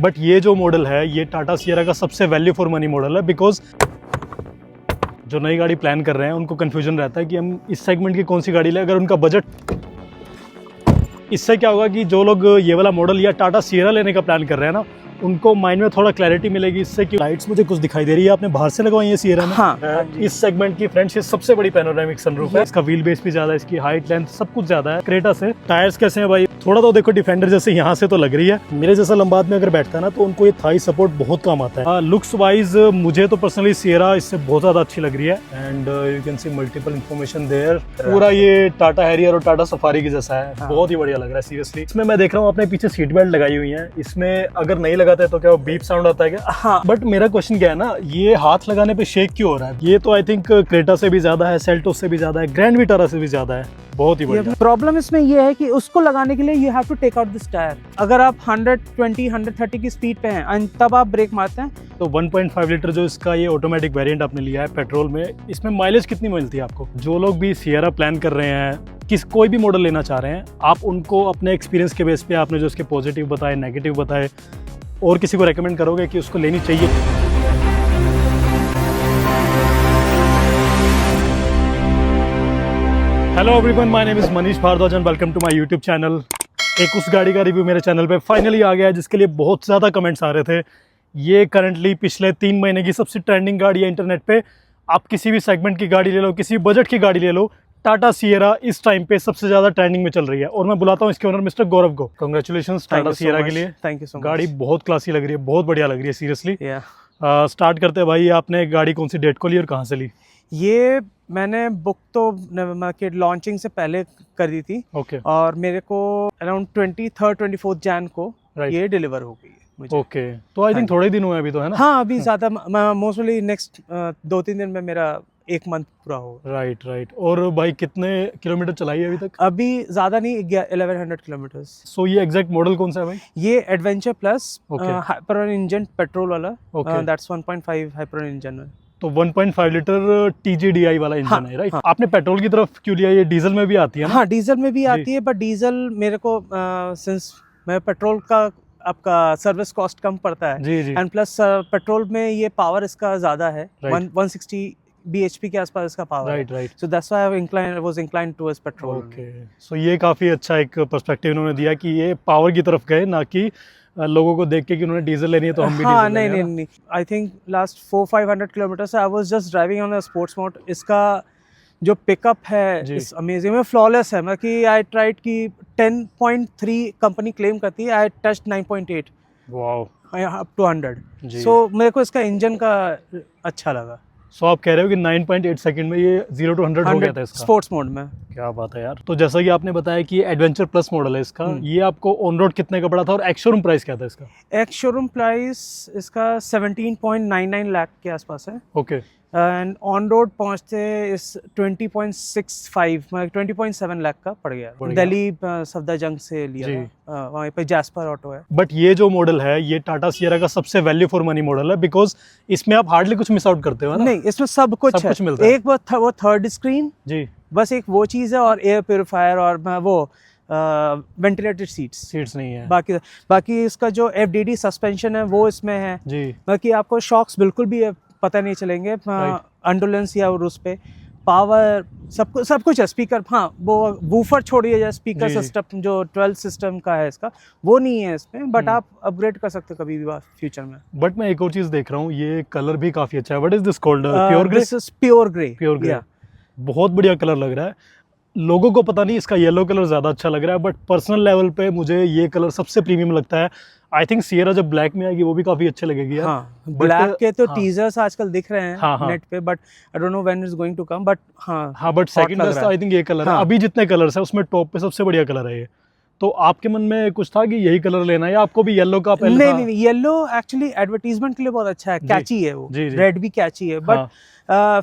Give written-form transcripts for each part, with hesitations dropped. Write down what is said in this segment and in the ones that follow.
But ये जो model है ये टाटा सियरा का सबसे वैल्यू फॉर मनी मॉडल है, बिकॉज जो नई गाड़ी प्लान कर रहे हैं उनको कन्फ्यूजन रहता है कि हम इस सेगमेंट की कौन सी गाड़ी लें। अगर उनका बजट, इससे क्या होगा कि जो लोग ये वाला मॉडल या टाटा सियरा लेने का प्लान कर रहे हैं ना, उनको माइंड में थोड़ा क्लैरिटी मिलेगी इससे कि लाइट्स मुझे कुछ दिखाई दे रही है। आपने बाहर से लगवाई है सियरा में? हाँ, इस सेगमेंट की फ्रंट से सबसे बड़ी पैनोरामिक सनरूफ है। इसका व्हील बेस भी ज्यादा है, इसकी हाइट लेंथ सब कुछ ज्यादा है क्रेटा से। टायर्स कैसे हैं भाई? थोड़ा तो देखो डिफेंडर जैसे यहाँ से तो लग रही है। मेरे जैसा लंबा आदमी अगर बैठता है ना तो उनको ये थाई सपोर्ट बहुत काम आता है। लुक्स वाइज मुझे तो पर्सनली सियरा इससे बहुत ज्यादा अच्छी लग रही है। And you can see multiple information there. पूरा ये टाटा हैरियर और टाटा सफारी की जैसा है। हाँ। बहुत ही बढ़िया लग रहा है सीरियसली। इसमें मैं देख रहा हूँ आपने पीछे सीट बेल्ट लगाई हुई है। इसमें अगर नहीं लगाते तो क्या बीप साउंड आता है क्या? हाँ। बट मेरा क्वेश्चन क्या है ना, ये हाथ लगाने पे शेक क्यों हो रहा है? ये तो आई थिंक क्रेटा से भी ज्यादा है, सेल्टोस से भी ज्यादा है, ग्रैंड विटारा से भी ज्यादा है। बहुत ही बढ़िया। प्रॉब्लम इसमें ये है कि उसको लगाने के लिए you have to take out this tyre. अगर आप 120 130 की स्पीड पे हैं और तब आप ब्रेक मारते हैं तो 1.5 लीटर जो इसका ये ऑटोमेटिक वेरिएंट आपने लिया है पेट्रोल में, इसमें माइलेज कितनी मिलती है आपको? जो लोग भी सियरा प्लान कर रहे हैं, कोई भी मॉडल लेना चाह रहे हैं, आप उनको अपने एक्सपीरियंस के बेस पे, आपने जो इसके पॉजिटिव बताए, नेगेटिव बताए, और किसी को रेकमेंड करोगे कि उसको लेनी चाहिए? Hello everyone, my name is Manish Bhardwaj and welcome to my YouTube channel. एक उस गाड़ी का रिव्यू मेरे चैनल पे फाइनली आ गया है जिसके लिए बहुत ज़्यादा कमेंट्स आ रहे थे। ये करंटली पिछले 3 महीने की सबसे ट्रेंडिंग गाड़ी है इंटरनेट पे। आप किसी भी सेगमेंट की गाड़ी ले लो, किसी भी बजट की गाड़ी ले लो, टाटा सियरा इस टाइम पे सबसे ज़्यादा ट्रेंडिंग में चल रही है। और मैं बुलाता हूँ इसके ओनर मिस्टर गौरव को। कांग्रेचुलेशंस टाटा सियरा के लिए। Thank you so much. गाड़ी बहुत क्लासी लग रही है, बहुत बढ़िया लग रही है सीरियसली। स्टार्ट करते हैं भाई, आपने गाड़ी कौन सी डेट को ली और कहाँ से ली? ये मैंने बुक तो मार्केट लॉन्चिंग से पहले कर दी थी। ओके। और मेरे को अराउंड 23rd 24th जैन को Right. ये डिलीवर हो गई है मुझे। ओके, तो आई थिंक थोड़े दिन हुए अभी तो, है ना? हाँ, अभी ज़्यादा मोस्टली नेक्स्ट 2-3 दिन में मेरा 1 मंथ पूरा हो। राइट। और भाई कितने किलोमीटर चलाई है अभी तक? अभी ज़्यादा नहीं, 1100 किलोमीटर्स। सो ये एग्जैक्ट मॉडल कौन सा है भाई? ये adventure plus Okay. Hyper engine petrol वाला। Okay. दैट्स 1.5 हाइपर इंजन है। तो 1.5 लीटर TGDI वाला इंजन हाँ, है, राइट? हाँ। आपने पेट्रोल की तरफ क्यों लिया? ये डीजल में भी आती है ना? हाँ, डीजल में भी जी। आती है, बट डीजल मेरे को सिंस मैं पेट्रोल का आपका सर्विस कॉस्ट कम पड़ता है, जी जी। एंड प्लस पेट्रोल में ये पावर इसका ज़्यादा है। Right. 160 bhp के आसपास इसका पावर है। Right. So that's why I was inclined towards petrol. Okay, so ये काफ़ी अच्छा एक पर्सपेक्टिव इन्होंने दिया कि ये पावर की तरफ गए, ना कि लोगों को देख के कि उन्होंने डीजल लेनी है तो हम भी हाँ, डीजल लेंगे, है ना? नहीं। I think last 400-500 kilometre I was just driving on a sports mode. इसका जो पिकअप है जी। इस अमेजिंग में फ्लॉलेस है। मैं कि आई ट्राइड कि 10.3 कंपनी क्लेम करती है, I touched 9.8 wow. Up to 100। जी। सो मेरे को इसका इंजन का अच्छा लगा। सो आप कह रहे हो कि 9.8 सेकंड में ये 0 to 100 हो गया था इसका? स्पोर्ट्स मोड में। क्या बात है यार। तो जैसा कि आपने बताया कि ये एडवेंचर प्लस मॉडल है इसका, ये आपको ऑन रोड कितने का पड़ा था और एक्स शोरूम प्राइस क्या था इसका? एक्स शोरूम प्राइस इसका 17.99 लाख के आसपास है, ओके। एंड ऑन रोड पहुंचते इस 20.65 मतलब 20.7 लाख का पड़ गया। बढ़िया। दिल्ली सफदरजंग से लिया जी। था, वहीं पे जैस्पर ऑटो है। बट ये जो मॉडल है ये टाटा सियरा का सबसे वैल्यू फॉर मनी मॉडल है, बिकॉज इसमें आप हार्डली कुछ मिस आउट करते हो, है ना? नहीं, इसमें सब कुछ सब है। कुछ मिलता है। एक वो थर्ड स्क्रीन, जी। बस एक वो चीज़ है, और एयर प्योरीफायर और वो वेंटिलेटेड सीट्स नहीं है। बाकी इसका जो FDD सस्पेंशन है वो इसमें है। जी। बाकी आपको शॉक्स बिल्कुल भी पता नहीं चलेंगे, अंडोलेंस या उस पे पावर सब कुछ है। स्पीकर, हाँ, वो वूफर छोड़िए, जैसे स्पीकर जी। सिस्टम जो 12 सिस्टम का है इसका, वो नहीं है इसमें, बट आप अपग्रेड कर सकते हो कभी भी फ्यूचर में। बट मैं एक और चीज देख रहा हूँ, ये कलर भी काफी अच्छा है। What is this called? Pure grey? This is pure grey. Pure grey. बहुत बढ़िया कलर लग रहा है। लोगों को पता नहीं इसका येलो कलर ज़्यादा अच्छा लग रहा है, बट पर्सनल लेवल पे मुझे ये कलर सबसे प्रीमियम लगता है। आई थिंक सियरा जब ब्लैक में आएगी वो भी काफ़ी अच्छे लगेगी यार। हाँ, ब्लैक के तो हाँ। टीजर्स आजकल दिख रहे हैं हाँ। नेट पे, but I don't know when it's going to come, but हाँ, बट सेकंड लग बेस्ट रहा है। आई थिंक ये कलर है। हाँ। अभी जितने कलर्स है उसमें टॉप पे सबसे बढ़िया कलर है ये। तो आपके मन में कुछ था कि यही कलर लेना है, या आपको भी येलो का पहले था? नहीं, येलो एक्चुअली एडवर्टीजमेंट के लिए बहुत अच्छा है, कैची है वो। जी। रेड भी कैची है, but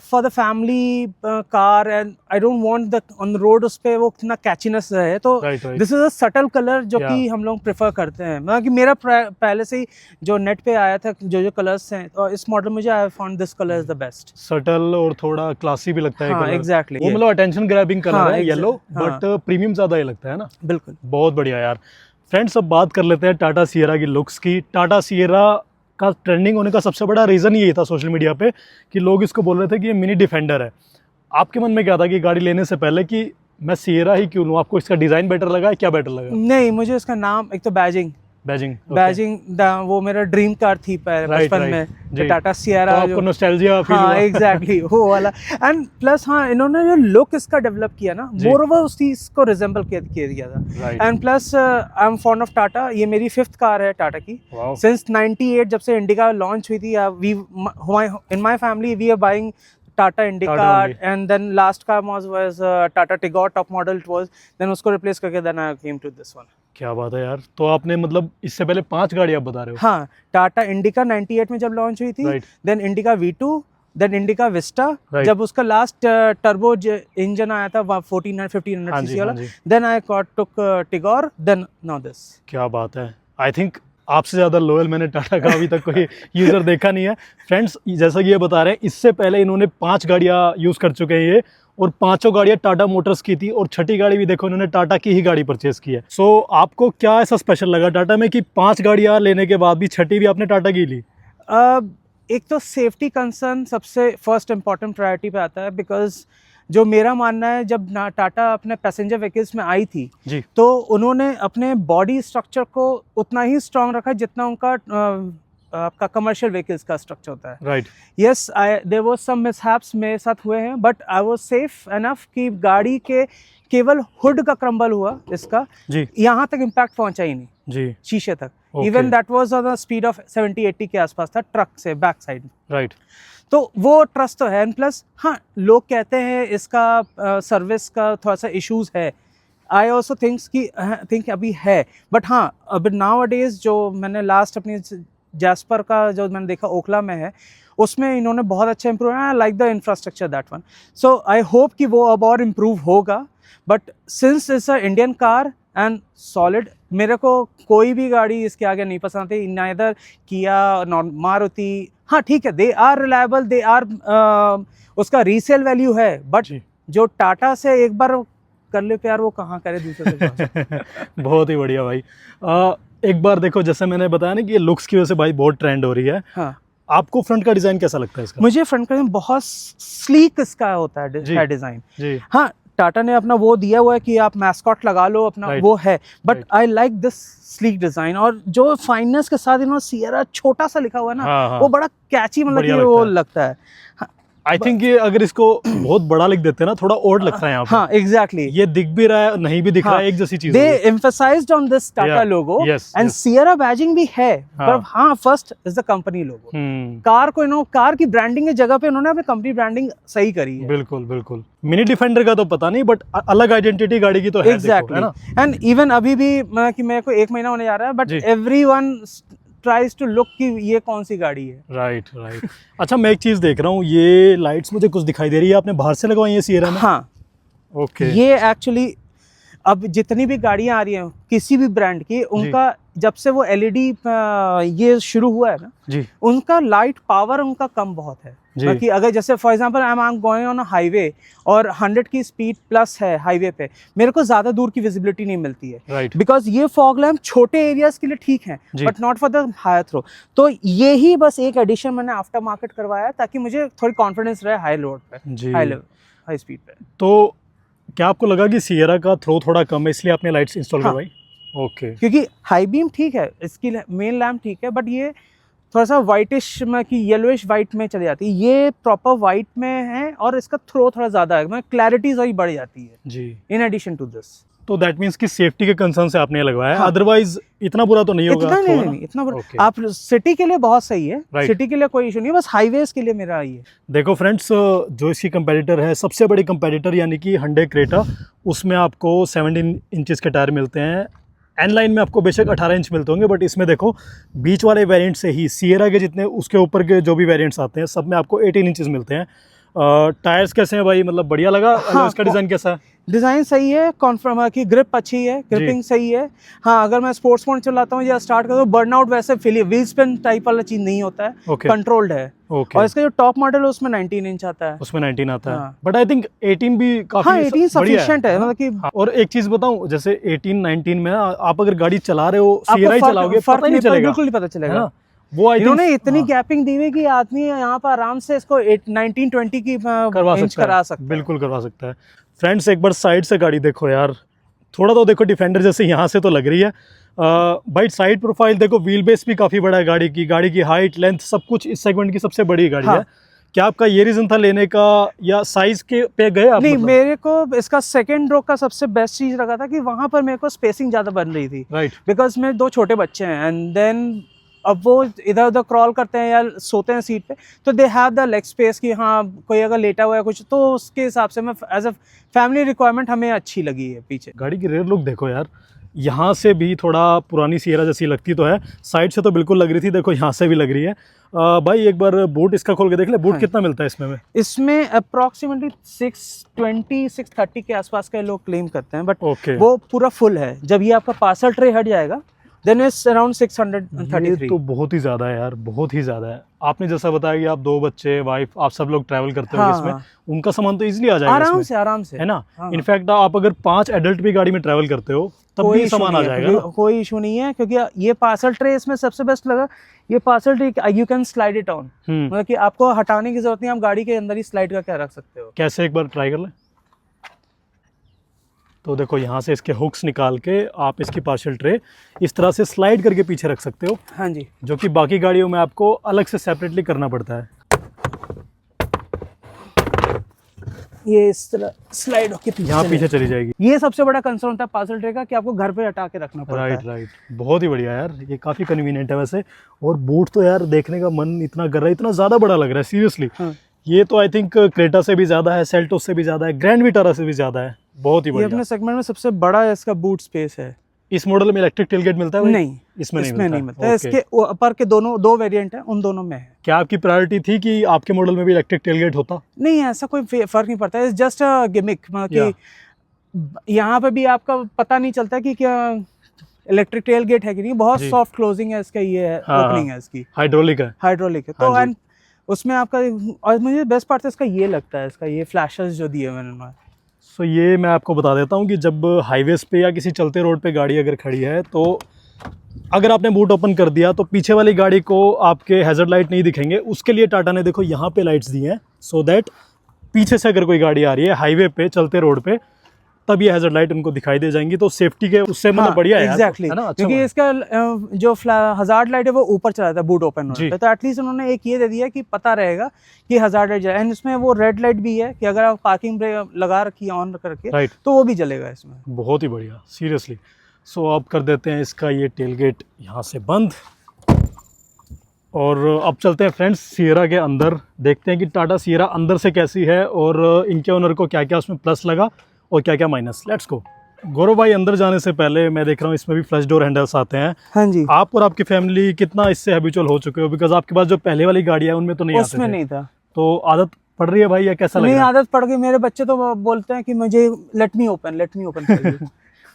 for the family car, and I don't want the on the road उस पे वो कितना कैचीनेस रहे, तो Right. This is a subtle colour जो कि हम लोग प्रेफर करते हैं। मतलब कि मेरा पहले से ही जो नेट पे आया था जो कलर्स हैं, और इस मॉडल मुझे I found this colour is the best. Subtle और थोड़ा क्लासी भी लगता है हाँ, कलर। एग्जैक्टली। वो मतलब अटेंशन ग्रैबिंग कलर है येलो, हाँ। बट प्रीमियम ज़्यादा ये लगता है ना। बिल्कुल। बहुत बढ़िया यार। फ्रेंड्स अब बात कर लेते हैं टाटा सियरा की लुक्स की। टाटा सियरा का ट्रेंडिंग होने का सबसे बड़ा रीज़न यही था सोशल मीडिया पे कि लोग इसको बोल रहे थे कि ये मिनी डिफेंडर है। आपके मन में क्या था कि गाड़ी लेने से पहले कि मैं सियरा ही क्यों लूँ? आपको इसका डिज़ाइन बेटर लगा, क्या बेटर लगा? नहीं, मुझे इसका नाम, एक तो बैजिंग वो मेरा ड्रीम कार थी बचपन में, टाटा सियरा। तो आपको नॉस्टैल्जिया फील हुआ? एग्जैक्टली वो वाला। एंड प्लस इन्होंने जो लुक इसका डेवलप किया ना, मोर ओवर उस चीज को रिजेंबल किया दिया था। And plus I am fond of Tata. ये मेरी 5th कार है टाटा की सिंस 98, जब से इंडिका लॉन्च हुई थी। In my family we are buying Tata Indica, and then last car was Tata Tigor top model it was, then उसको replace करके then I came to this one। क्या बात है यार। तो आपने मतलब इससे पहले 5 गाड़ी आप बता रहे हो? हाँ, टाटा इंडिका 98 में जब लॉन्च हुई थी, then Indica V2, then Indica Vista, जब उसका लास्ट टर्बो इंजन आया था 1500 सीसी वाला, then I took Tigor, then now this. क्या बात है। आई थिंक आपसे ज़्यादा लॉयल मैंने टाटा का अभी तक कोई यूज़र देखा नहीं है। फ्रेंड्स, जैसा कि ये बता रहे हैं, इससे पहले इन्होंने 5 गाड़ियाँ यूज़ कर चुके हैं ये, और 5 गाड़ियाँ टाटा मोटर्स की थी, और 6ठी गाड़ी भी देखो इन्होंने टाटा की ही गाड़ी परचेस की है। सो आपको क्या ऐसा स्पेशल लगा टाटा में कि 5 गाड़ियाँ लेने के बाद भी 6ठी भी आपने टाटा की ली? एक तो सेफ्टी कंसर्न सबसे फर्स्ट इम्पॉर्टेंट प्रायोरिटी पे आता है, बिकॉज जो मेरा मानना है, जब टाटा अपने पैसेंजर व्हीकल्स में आई थी जी, तो उन्होंने अपने बॉडी स्ट्रक्चर को उतना ही स्ट्रांग रखा जितना उनका आपका कमर्शियल व्हीकल्स का स्ट्रक्चर होता है। Right. Yes, there was some mishaps मेरे साथ हुए हैं, but I was safe enough कि गाड़ी के केवल हुड का क्रम्बल हुआ इसका जी, यहाँ तक इम्पैक्ट पहुंचा ही नहीं जी, शीशे तक। Even that was on the speed of 70-80 के आसपास था ट्रक से बैक साइड। राइट। तो वो ट्रस्ट तो है। एंड प्लस हाँ, लोग कहते हैं इसका सर्विस का थोड़ा सा इश्यूज है। आई ऑल्सो थिंक अभी है, बट हाँ, अब नाउ अडेज जो मैंने लास्ट अपनी जैस्पर का जो मैंने देखा ओखला में है, उसमें इन्होंने बहुत अच्छा इम्प्रूव है। I like the infrastructure that one. So I hope कि वो अब और इम्प्रूव होगा। But since it's a Indian car and solid, मेरे को कोई भी गाड़ी इसके आगे नहीं पसंद आती। नाइदर किया, मारुति, हाँ ठीक है, they are reliable, they are उसका रीसेल वैल्यू है, बट जो टाटा से एक बार कर ले प्यार, वो कहाँ करे दूसरे से। बहुत ही बढ़िया भाई। एक बार देखो, जैसे मैंने बताया ना कि ये लुक्स की वजह से भाई बहुत ट्रेंड हो रही है। हाँ, आपको फ्रंट का डिजाइन कैसा लगता है इसका? मुझे फ्रंट का बहुत स्लीक इसका होता है डिजाइन जी। हाँ, टाटा ने अपना वो दिया हुआ है कि आप मैस्कॉट लगा लो अपना, वो है, but I like this sleek design. और जो फाइननेस के साथ इन्होंने सियरा छोटा सा लिखा हुआ है ना, वो बड़ा कैची, मतलब कि वो लगता है। आई थिंक ये अगर इसको बहुत बड़ा लिख देते हैं ना, थोड़ा ओड लगता है यहाँ पे। हाँ, एग्जैक्टली। ये दिख भी रहा है, नहीं भी दिख रहा है, एक जैसी चीज है। They emphasized on this Tata logo, and Sierra badging भी है, पर हाँ, first is the company logo। Car को कार की ब्रांडिंग की जगह पे उन्होंने अपनी कंपनी ब्रांडिंग सही करी है। बिल्कुल बिल्कुल। मिनी डिफेंडर का तो पता नहीं, बट अलग आइडेंटिटी गाड़ी की तो है। एग्जैक्टली। एंड इवन अभी भी कि मेरे को 1 महीना होने जा रहा है, but everyone tries to look कि ये कौन सी गाड़ी है। Right right. अच्छा, मैं एक चीज देख रहा हूँ, ये लाइट्स मुझे कुछ दिखाई दे रही है, आपने बाहर से लगवाई है सियरा में? हाँ, ओके। ये एक्चुअली अब जितनी भी गाड़ियां आ रही हैं किसी भी ब्रांड की, उनका जब से वो एलईडी ये शुरू हुआ है ना जी, उनका लाइट पावर उनका कम बहुत है। बाकी अगर जैसे for example I am going on a highway और 100 की स्पीड प्लस है हाईवे पे, मेरे को ज्यादा दूर की विजिबिलिटी नहीं मिलती है। राइट। बिकॉज ये फॉग लैम्प छोटे एरियाज के लिए ठीक है, but not for the higher throw. तो ये ही बस एक एडिशन मैंने आफ्टर मार्केट करवाया है, ताकि मुझे थोड़ी कॉन्फिडेंस रहे हाई लोड पे, हाई स्पीड पे। तो क्या आपको लगा कि सियरा का थ्रो थोड़ा कम है, इसलिए आपने लाइट्स इंस्टॉल करवाई? ओके। क्योंकि हाई बीम ठीक है, इसकी मेन लैम्प ठीक है, बट ये थोड़ा सा वाइटिश में कि येलोइश वाइट में चली जाती है, ये प्रॉपर वाइट में है, और इसका थ्रो थोड़ा ज्यादा है, मतलब क्लैरिटी थोड़ी बढ़ जाती है जी, इन एडिशन टू दिस। तो दैट मींस कि सेफ्टी के कंसर्न से आपने लगवाया है, अदरवाइज इतना बुरा तो नहीं होगा? इतना बुरा आप सिटी के लिए बहुत सही है, सिटी के लिए कोई इशू नहीं, बस हाईवेज के लिए मेरा ये। देखो फ्रेंड्स, जो इसकी कंपेटिटर है, सबसे बड़ी कंपेटिटर यानी कि Hyundai क्रेटा, उसमें आपको 17 इंचेस के टायर मिलते हैं। एन लाइन में आपको बेशक 18 इंच मिलते होंगे, बट इसमें देखो बीच वाले वेरिएंट से ही सियरा के जितने उसके ऊपर के जो भी वेरिएंट्स आते हैं, सब में आपको 18 इंचेस मिलते हैं। टायर्स कैसे हैं भाई, मतलब बढ़िया लगा? इसका डिज़ाइन कैसा है? डिज़ाइन सही है, कॉन्फर्म की ग्रिप अच्छी है, ग्रिपिंग सही है। हाँ, अगर मैं स्पोर्ट्स मोड चलाता हूँ या स्टार्ट करता हूँ, बर्नआउट वैसे व्हील स्पिन टाइप वाला चीज़ नहीं होता है, कंट्रोल्ड है। और इसका जो टॉप मॉडल है उसमें 19 इंच आता है, उसमें 19 आता है, बट आई थिंक 18 भी काफी हाँ 18 सफिशिएंट है, मतलब कि। हाँ, और एक चीज बताऊं, जैसे 18 19 में ना आप अगर गाड़ी चला रहे हो, सियरा ही चलाओगे, पता ही नहीं चलेगा, बिल्कुल नहीं पता चलेगा। वो इन्होंने इतनी गैपिंग दी हुई कि आदमी यहाँ पर आराम से इसको 19-20 की इंच करा सकता है, बिल्कुल करवा सकता है। फ्रेंड्स एक बार साइड से गाड़ी देखो यार, थोड़ा तो देखो डिफेंडर जैसे यहाँ से तो लग रही है। भाई साइड प्रोफाइल देखो, व्हील बेस भी काफ़ी बड़ा है गाड़ी की हाइट लेंथ सब कुछ इस सेगमेंट की सबसे बड़ी गाड़ी है। क्या आपका ये रीजन था लेने का या साइज के पे गए आप? नहीं, मेरे को इसका सेकंड रो का सबसे बेस्ट चीज़ लगा था कि वहाँ पर मेरे को स्पेसिंग ज़्यादा बन रही थी, राइट, बिकॉज मेरे 2 छोटे बच्चे हैं एंड देन अब वो इधर उधर क्रॉल करते हैं या सोते हैं सीट पे, तो they have the leg space कि हाँ कोई अगर लेटा हुआ है कुछ, तो उसके हिसाब से मैं एज अ फैमिली रिक्वायरमेंट हमें अच्छी लगी है। पीछे गाड़ी की रेयर लुक देखो यार, यहाँ से भी थोड़ा पुरानी सियरा जैसी लगती तो है, साइड से तो बिल्कुल लग रही थी, देखो यहाँ से भी लग रही है। भाई एक बार बूट इसका खोल के देख ले, बूट कितना मिलता है इसमें? इसमें अप्रॉक्सीमेटली 620-630 के आसपास का लोग क्लेम करते हैं, बट वो पूरा फुल है। जब ये आपका पार्सल ट्रे हट जाएगा देन इट्स अराउंड 633। तो बहुत ही ज़्यादा है यार, बहुत ही ज़्यादा है। आपने जैसा बताया कि आप 2 बच्चे, वाइफ, आप सब लोग ट्रैवल करते हो इसमें, उनका सामान तो इजीली आ जाएगा आराम से है ना। इनफैक्ट आप अगर 5 एडल्ट भी गाड़ी में ट्रैवल करते हो तब भी सामान आ जाएगा, कोई इशू नहीं है। क्योंकि ये पार्सल ट्रे इसमें सबसे बेस्ट लगा, ये parcel tray you can slide it on, मतलब कि आपको हटाने की जरूरत नहीं, आप गाड़ी के अंदर ही स्लाइड करके रख सकते हो। कैसे, एक बार ट्राई कर लें। तो देखो यहाँ से इसके हुक्स निकाल के आप इसकी पार्सल ट्रे इस तरह से स्लाइड करके पीछे रख सकते हो। हाँ जी, जो कि बाकी गाड़ियों में आपको अलग से सेपरेटली करना पड़ता है। ये इस तरह स्लाइड होके पीछे चली जाएगी। ये सबसे बड़ा कंसर्न था पार्सल ट्रे का कि आपको घर पे हटा के रखना पड़ता है। राइट, बहुत ही बढ़िया यार, ये काफ़ी कन्वीनियंट है वैसे। और बूट तो यार देखने का मन इतना कर रहा है, इतना ज़्यादा बड़ा लग रहा है सीरियसली। ये तो आई थिंक क्रेटा से भी ज़्यादा है, सेल्टोस से भी ज़्यादा है, ग्रैंड विटारा से भी ज़्यादा है, बहुत ही बढ़िया। ये अपने सेगमेंट में सबसे बड़ा इसका बूट स्पेस है। इस मॉडल में इलेक्ट्रिक टेलगेट मिलता है? नहीं, इसमें नहीं मिलता। इसके ऊपर के 2 वेरिएंट हैं, उन दोनों में है। क्या आपकी प्रायोरिटी थी कि आपके मॉडल में भी इलेक्ट्रिक टेलगेट होता? नहीं, ऐसा कोई फर्क नहीं पड़ता है, जस्ट अ गिमिक, मतलब कि यहाँ पे भी आपका पता नहीं चलता कि क्या इलेक्ट्रिक टेलगेट है कि नहीं। बहुत सॉफ्ट क्लोजिंग है इसका, ये ओपनिंग है इसकी, हाइड्रोलिक है तो एंड उसमें आपका, और मुझे बेस्ट पार्ट इसका ये लगता है, इसका ये फ्लैशेस जो दिए मैंने। सो ये मैं आपको बता देता हूँ कि जब हाईवेज पे या किसी चलते रोड पे गाड़ी अगर खड़ी है, तो अगर आपने बूट ओपन कर दिया तो पीछे वाली गाड़ी को आपके हैजर्ड लाइट नहीं दिखेंगे। उसके लिए टाटा ने देखो यहाँ पे लाइट्स दी हैं, सो दैट पीछे से अगर कोई गाड़ी आ रही है हाईवे पे, चलते रोड पे, तब ये हैजर्ड लाइट उनको दिखाई दे जाएंगी। तो सेफ्टी के उससे मतलब बढ़िया है एग्जैक्टली, है ना। क्योंकि इसका जो हजार्ड लाइट है वो ऊपर चला जाता है बूट ओपन होने पे, तो एटलीस्ट उन्होंने एक ये दे दिया कि पता रहेगा कि हजार्ड लाइट, एंड इसमें वो रेड लाइट भी है कि अगर आप पार्किंग ब्रेक लगा रखी है ऑन करके, तो वो भी जलेगा इसमें। बहुत ही बढ़िया सीरियसली। सो अब कर देते हैं इसका ये टेलगेट यहाँ से बंद, और अब चलते हैं फ्रेंड्स सियरा के अंदर, देखते हैं कि टाटा सियरा अंदर से कैसी है और इनके ओनर को क्या क्या उसमें प्लस लगा और क्या क्या माइनस। Let's go. गौरव भाई, अंदर जाने से पहले मैं देख रहा हूँ इसमें भी फ्लश डोर हैंडल्स आते हैं। हाँ जी। आप और आपकी फैमिली कितना इससे हैबिचुअल हो चुके हो? बिकॉज आपके पास जो पहले वाली गाड़ी है उनमें तो नहीं उसमें नहीं था, तो आदत पड़ रही है भाई या कैसा लग रहा है? नहीं, आदत पड़ गई। मेरे बच्चे तो बोलते हैं कि मुझे लेट मी ओपन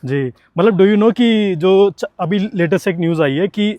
जी, मतलब डू यू नो कि जो अभी लेटेस्ट एक न्यूज़ आई है कि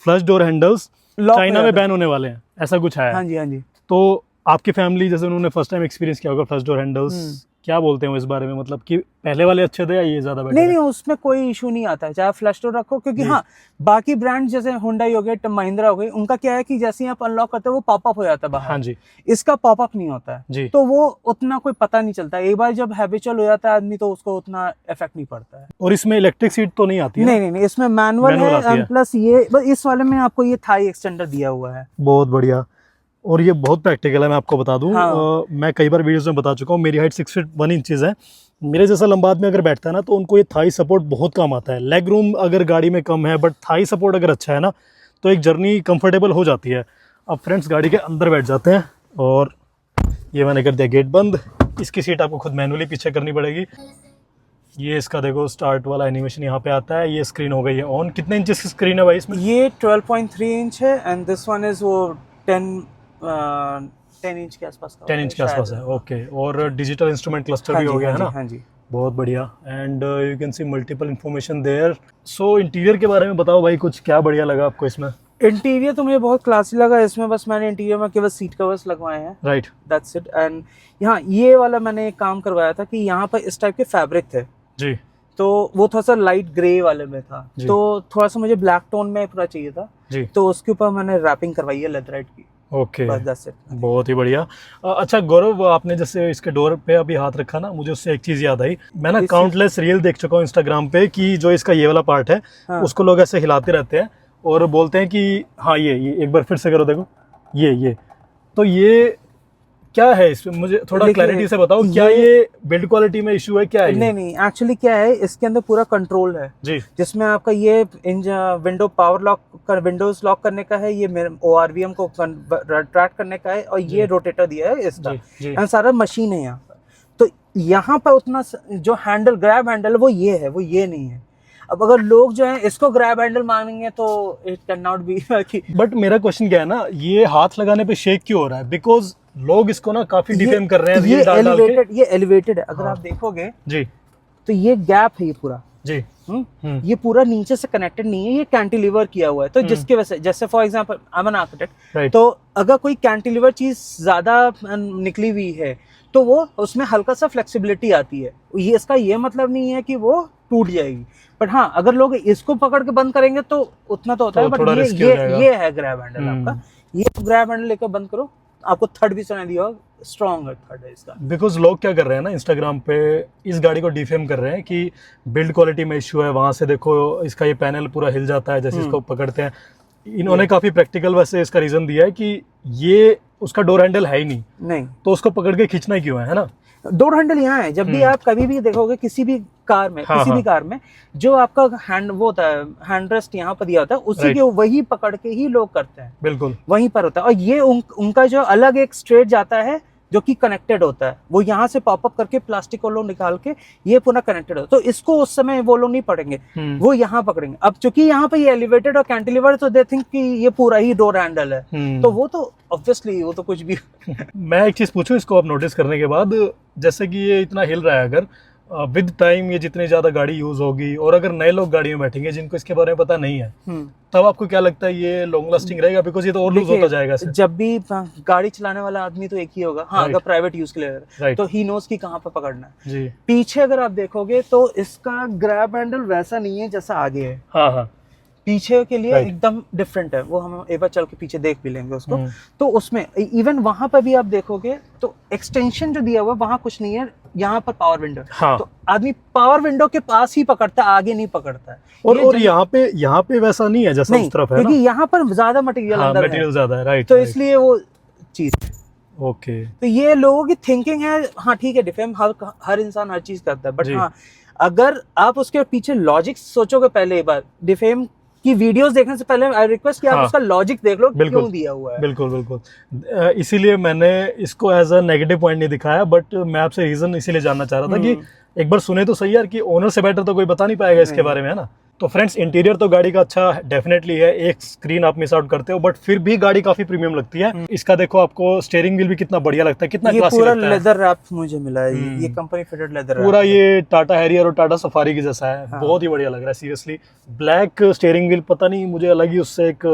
फ्लश डोर हैंडल्स चाइना में बैन होने वाले हैं, ऐसा कुछ है? हाँ जी। तो आपकी फैमिली, जैसे उन्होंने फर्स्ट टाइम एक्सपीरियंस किया होगा फ्लश डोर हैंडल्स, क्या बोलते हैं वो इस बारे में, मतलब कि पहले वाले अच्छे थे या ये ज़्यादा बेटर? नहीं, उसमें कोई इशू नहीं आता है, चाहे फ्लश डोर रखो, क्योंकि हाँ बाकी ब्रांड जैसे हुंडई हो गए, महिंद्रा हो गई, उनका क्या है कि जैसे ही आप अनलॉक करते हो वो पॉपअप हो जाता है बाहर। हाँ जी। इसका पॉपअप नहीं होता है, तो वो उतना कोई पता नहीं चलता। एक बार जब हैबिचुअल हो जाता है आदमी तो उसको उतना इफेक्ट नहीं पड़ता है। और इसमें इलेक्ट्रिक सीट तो नहीं आती? नहीं, इसमें मैनुअल है, प्लस ये इस वाले में आपको ये थाई एक्सटेंडर दिया हुआ है। बहुत बढ़िया, और ये बहुत प्रैक्टिकल है, मैं आपको बता दूं। मैं कई बार वीडियोस में बता चुका हूँ, मेरी हाइट 6 फीट 1 इंचेस है। मेरे जैसा लंबा आदमी अगर बैठता है ना, तो उनको ये थाई सपोर्ट बहुत काम आता है। लेग रूम अगर गाड़ी में कम है, बट थाई सपोर्ट अगर अच्छा है ना, तो एक जर्नी कंफर्टेबल हो जाती है। अब फ्रेंड्स गाड़ी के अंदर बैठ जाते हैं, और ये मैंने कर दिया गेट बंद। इसकी सीट आपको खुद मैनुअली पीछे करनी पड़ेगी। ये इसका देखो स्टार्ट वाला एनिमेशन यहाँ पे आता है। ये स्क्रीन हो गई है ऑन। कितने इंचेस की स्क्रीन है भाई इसमें? ये 12.3 इंच है, एंड दिस वन इज वो 10 इंच के आसपास का, 10 इंच के आसपास है। ओके, और डिजिटल इंस्ट्रूमेंट क्लस्टर भी हो गया है ना? हाँ जी। बहुत बढ़िया। And you can see multiple information there. So interior के बारे में बताओ भाई, कुछ क्या बढ़िया लगा आपको इसमें? इंटीरियर तो मुझे बहुत क्लासी लगा इसमें, बस मैंने इंटीरियर में केवल सीट कवर्स लगवाए हैं, राइट। That's it. एंड यहाँ ये वाला मैंने एक काम करवाया था कि यहाँ पर इस टाइप के फैब्रिक थे जी। तो वो थोड़ा सा लाइट ग्रे वाले में था, जी। तो थोड़ा सा मुझे ब्लैक टोन में पूरा चाहिए था जी। तो उसके ऊपर मैंने रैपिंग करवाई है लेदराइट की। ओके, बस दैट्स इट। बहुत ही बढ़िया। अच्छा गौरव, आपने जैसे इसके डोर पे अभी हाथ रखा ना, मुझे उससे एक चीज़ याद आई। मैं ना किस काउंटलेस रील देख चुका हूँ इंस्टाग्राम पे कि जो इसका ये वाला पार्ट है हाँ। उसको लोग ऐसे हिलाते रहते हैं और बोलते हैं कि हाँ ये एक बार फिर से करो, देखो ये तो ये क्या है इसमें, मुझे थोड़ा देखिए, क्लैरिटी से बताओ। क्या ये बिल्ड क्वालिटी में इशू है, क्या है ये? नहीं एक्चुअली क्या है, इसके अंदर पूरा कंट्रोल है जी। जिसमें आपका ये विंडो पावर लॉक कर, विंडोज लॉक करने का है, ये ORVM को ट्रैक करने का है, और ये रोटेटर दिया है इसका, जी। एंड सारा मशीन है यहाँ पर। तो यहाँ पर उतना जो हैंडल, ग्रैब हैंडल वो ये है, वो ये नहीं है। अब अगर लोग जो है इसको ग्रैब हैंडल मांगेंगे तो it can not be. But मेरा क्वेश्चन क्या है ना, ये हाथ लगाने पे शेक क्यों हो रहा है? बिकॉज लोग इसको ना काफी डिफेम कर रहे हैं ये डाल डाल के। ये एलिवेटेड है, अगर हाँ। आप देखोगे जी तो ये गैप है ये पूरा, जी। ये पूरा नीचे से कनेक्टेड नहीं है, ये कैंटिलीवर किया हुआ है। तो जिसके वजह से, जैसे for example I am an architect, right. तो अगर कोई कैंटिलीवर चीज ज्यादा निकली हुई है तो वो उसमें हल्का सा फ्लेक्सिबिलिटी आती है। ये इसका ये मतलब नहीं है कि वो टूट जाएगी, बट हाँ अगर लोग इसको पकड़ के बंद करेंगे तो उतना तो होता तो है। थोड़ा बट risky हो जाएगा। ये है ग्रैब हैंडल आपका, ये ग्रैब हैंडल लेकर बंद करो, आपको थर्ड भी सुनाई दिया, स्ट्रॉन्ग है थर्ड है इसका। बिकॉज लोग क्या कर रहे हैं ना इंस्टाग्राम पे, इस गाड़ी को डिफेम कर रहे हैं कि बिल्ड क्वालिटी में इश्यू है, वहां से देखो इसका ये पैनल पूरा हिल जाता है जैसे इसको पकड़ते हैं। इन्होंने काफी प्रैक्टिकल वैसे इसका रीजन दिया है कि ये उसका डोर हैंडल है ही नहीं, तो उसको पकड़ के खींचना ही क्यों है ना? डोर हैंडल यहाँ है। जब भी आप कभी भी देखोगे किसी भी कार में, हाँ, किसी भी हाँ। कार में जो आपका हैंड वो होता है, हैंड रेस्ट यहाँ पर दिया होता है, उसी के वही पकड़ के ही लोग करते हैं, बिल्कुल वहीं पर होता है। और ये उनका जो अलग एक स्ट्रेट जाता है जो कि कनेक्टेड होता है, वो यहाँ से पॉपअप करके प्लास्टिक को लोग निकाल के ये पूरा कनेक्टेड होता है, तो इसको उस समय वो लोग नहीं पकड़ेंगे, वो यहाँ पकड़ेंगे। अब चूंकि यहाँ पे ये एलिवेटेड और कैंटिलीवर, तो दे थिंक कि ये पूरा ही डोर हैंडल है, तो वो तो ऑब्वियसली वो तो कुछ भी। मैं एक चीज पूछूं इसको आप नोटिस करने के बाद, जैसे कि ये इतना हिल रहा है, अगर विद टाइम ये जितनी ज्यादा गाड़ी यूज होगी और अगर नए लोग गाड़ी में बैठेंगे जिनको इसके बारे में पता नहीं है, तब आपको क्या लगता है ये लॉन्ग लास्टिंग रहेगा? बिकॉज ये तो और लूज होता जाएगा इससे। जब भी गाड़ी चलाने वाला आदमी तो एक ही होगा, हाँ अगर प्राइवेट यूज के लिए तो ही नोज की कहाँ पर पकड़ना है। जी। पीछे अगर आप देखोगे तो इसका ग्रैब हैंडल वैसा नहीं है जैसा आगे है, हाँ। पीछे के लिए एकदम डिफरेंट है। वो हम एक बार चल के पीछे देख भी लेंगे उसको। तो उसमें इवन वहां पर भी आप देखोगे तो एक्सटेंशन जो दिया हुआ है वहां कुछ नहीं है, यहाँ पर पावर विंडो। हाँ। तो आदमी पावर विंडो के पास ही पकड़ता है, आगे नहीं पड़ता है। और यहाँ पे वैसा नहीं है जैसा उस तरफ है ना, क्योंकि यहाँ पर ज्यादा मटेरियल अंदर है, मटेरियल ज्यादा है, राइट, तो इसलिए वो चीज। ओके। तो ये लोगों की थिंकिंग है, हाँ ठीक है, डिफेम हर इंसान हर चीज करता है, बट हाँ अगर आप उसके पीछे लॉजिक सोचोगे पहले एक बार, डिफेम की वीडियोस देखने से पहले आई रिक्वेस्ट कि आप उसका लॉजिक देख लो क्यों दिया हुआ है। बिल्कुल। इसीलिए मैंने इसको एज अ नेगेटिव पॉइंट नहीं दिखाया, बट मैं आपसे रीजन इसीलिए जानना चाह रहा था कि एक बार सुने तो सही यार, कि ओनर से बेटर तो कोई बता नहीं पाएगा इसके बारे में, है ना? तो फ्रेंड्स, इंटीरियर तो गाड़ी का अच्छा डेफिनेटली है, एक स्क्रीन आप मिस आउट करते हो, बट फिर भी गाड़ी काफी प्रीमियम लगती है। इसका देखो आपको स्टीयरिंग व्हील भी कितना बढ़िया लगता है, कितना क्लासी लगता है। पूरा लेदर रैप मुझे मिला है, ये कंपनी फिटेड लेदर पूरा, ये टाटा हैरियर और टाटा सफारी की जैसा है। हाँ। बहुत ही बढ़िया लग रहा है सीरियसली। ब्लैक स्टीयरिंग व्हील, पता नहीं मुझे अलग ही उससे एक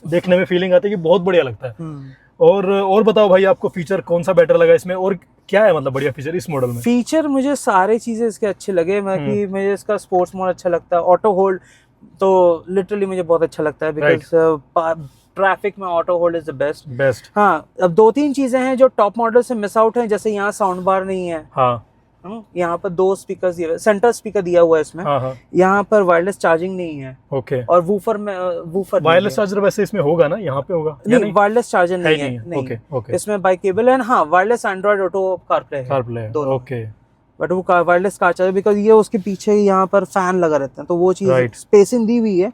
देखने में फीलिंग आती है कि बहुत बढ़िया लगता है। और बताओ भाई, आपको फीचर कौन सा बेटर लगा इसमें, और क्या है मतलब बढ़िया फीचर इस मॉडल में? फीचर मुझे सारे चीजें इसके अच्छे लगे। मुझे इसका स्पोर्ट्स मोड अच्छा लगता है, ऑटो होल्ड तो लिटरली मुझे बहुत अच्छा लगता है, बिकॉज ट्रैफिक में auto hold is the best. हाँ, अब 2-3 चीजें हैं जो टॉप मॉडल से मिस आउट हैं, जैसे यहाँ साउंड बार नहीं है। हाँ। यहाँ पर 2 स्पीकर दिए, सेंटर स्पीकर दिया हुआ है इसमें। हाँ। यहाँ पर वायरलेस चार्जिंग नहीं है। ओके। और वूफर वायरलेस चार्जर वैसे इसमें होगा ना, यहाँ पे होगा? नहीं, वायरलेस चार्जर नहीं है। ओके। इसमें बाई केबल है। हाँ, वायरलेस एंड्रॉइड ऑटो कारप्ले है दोनों। ओके। बट वो वायरलेस कार चार्जर, बिकॉज ये उसके पीछे यहाँ पर फैन लगा रहता है, तो वो चीज स्पेसिंग दी हुई है।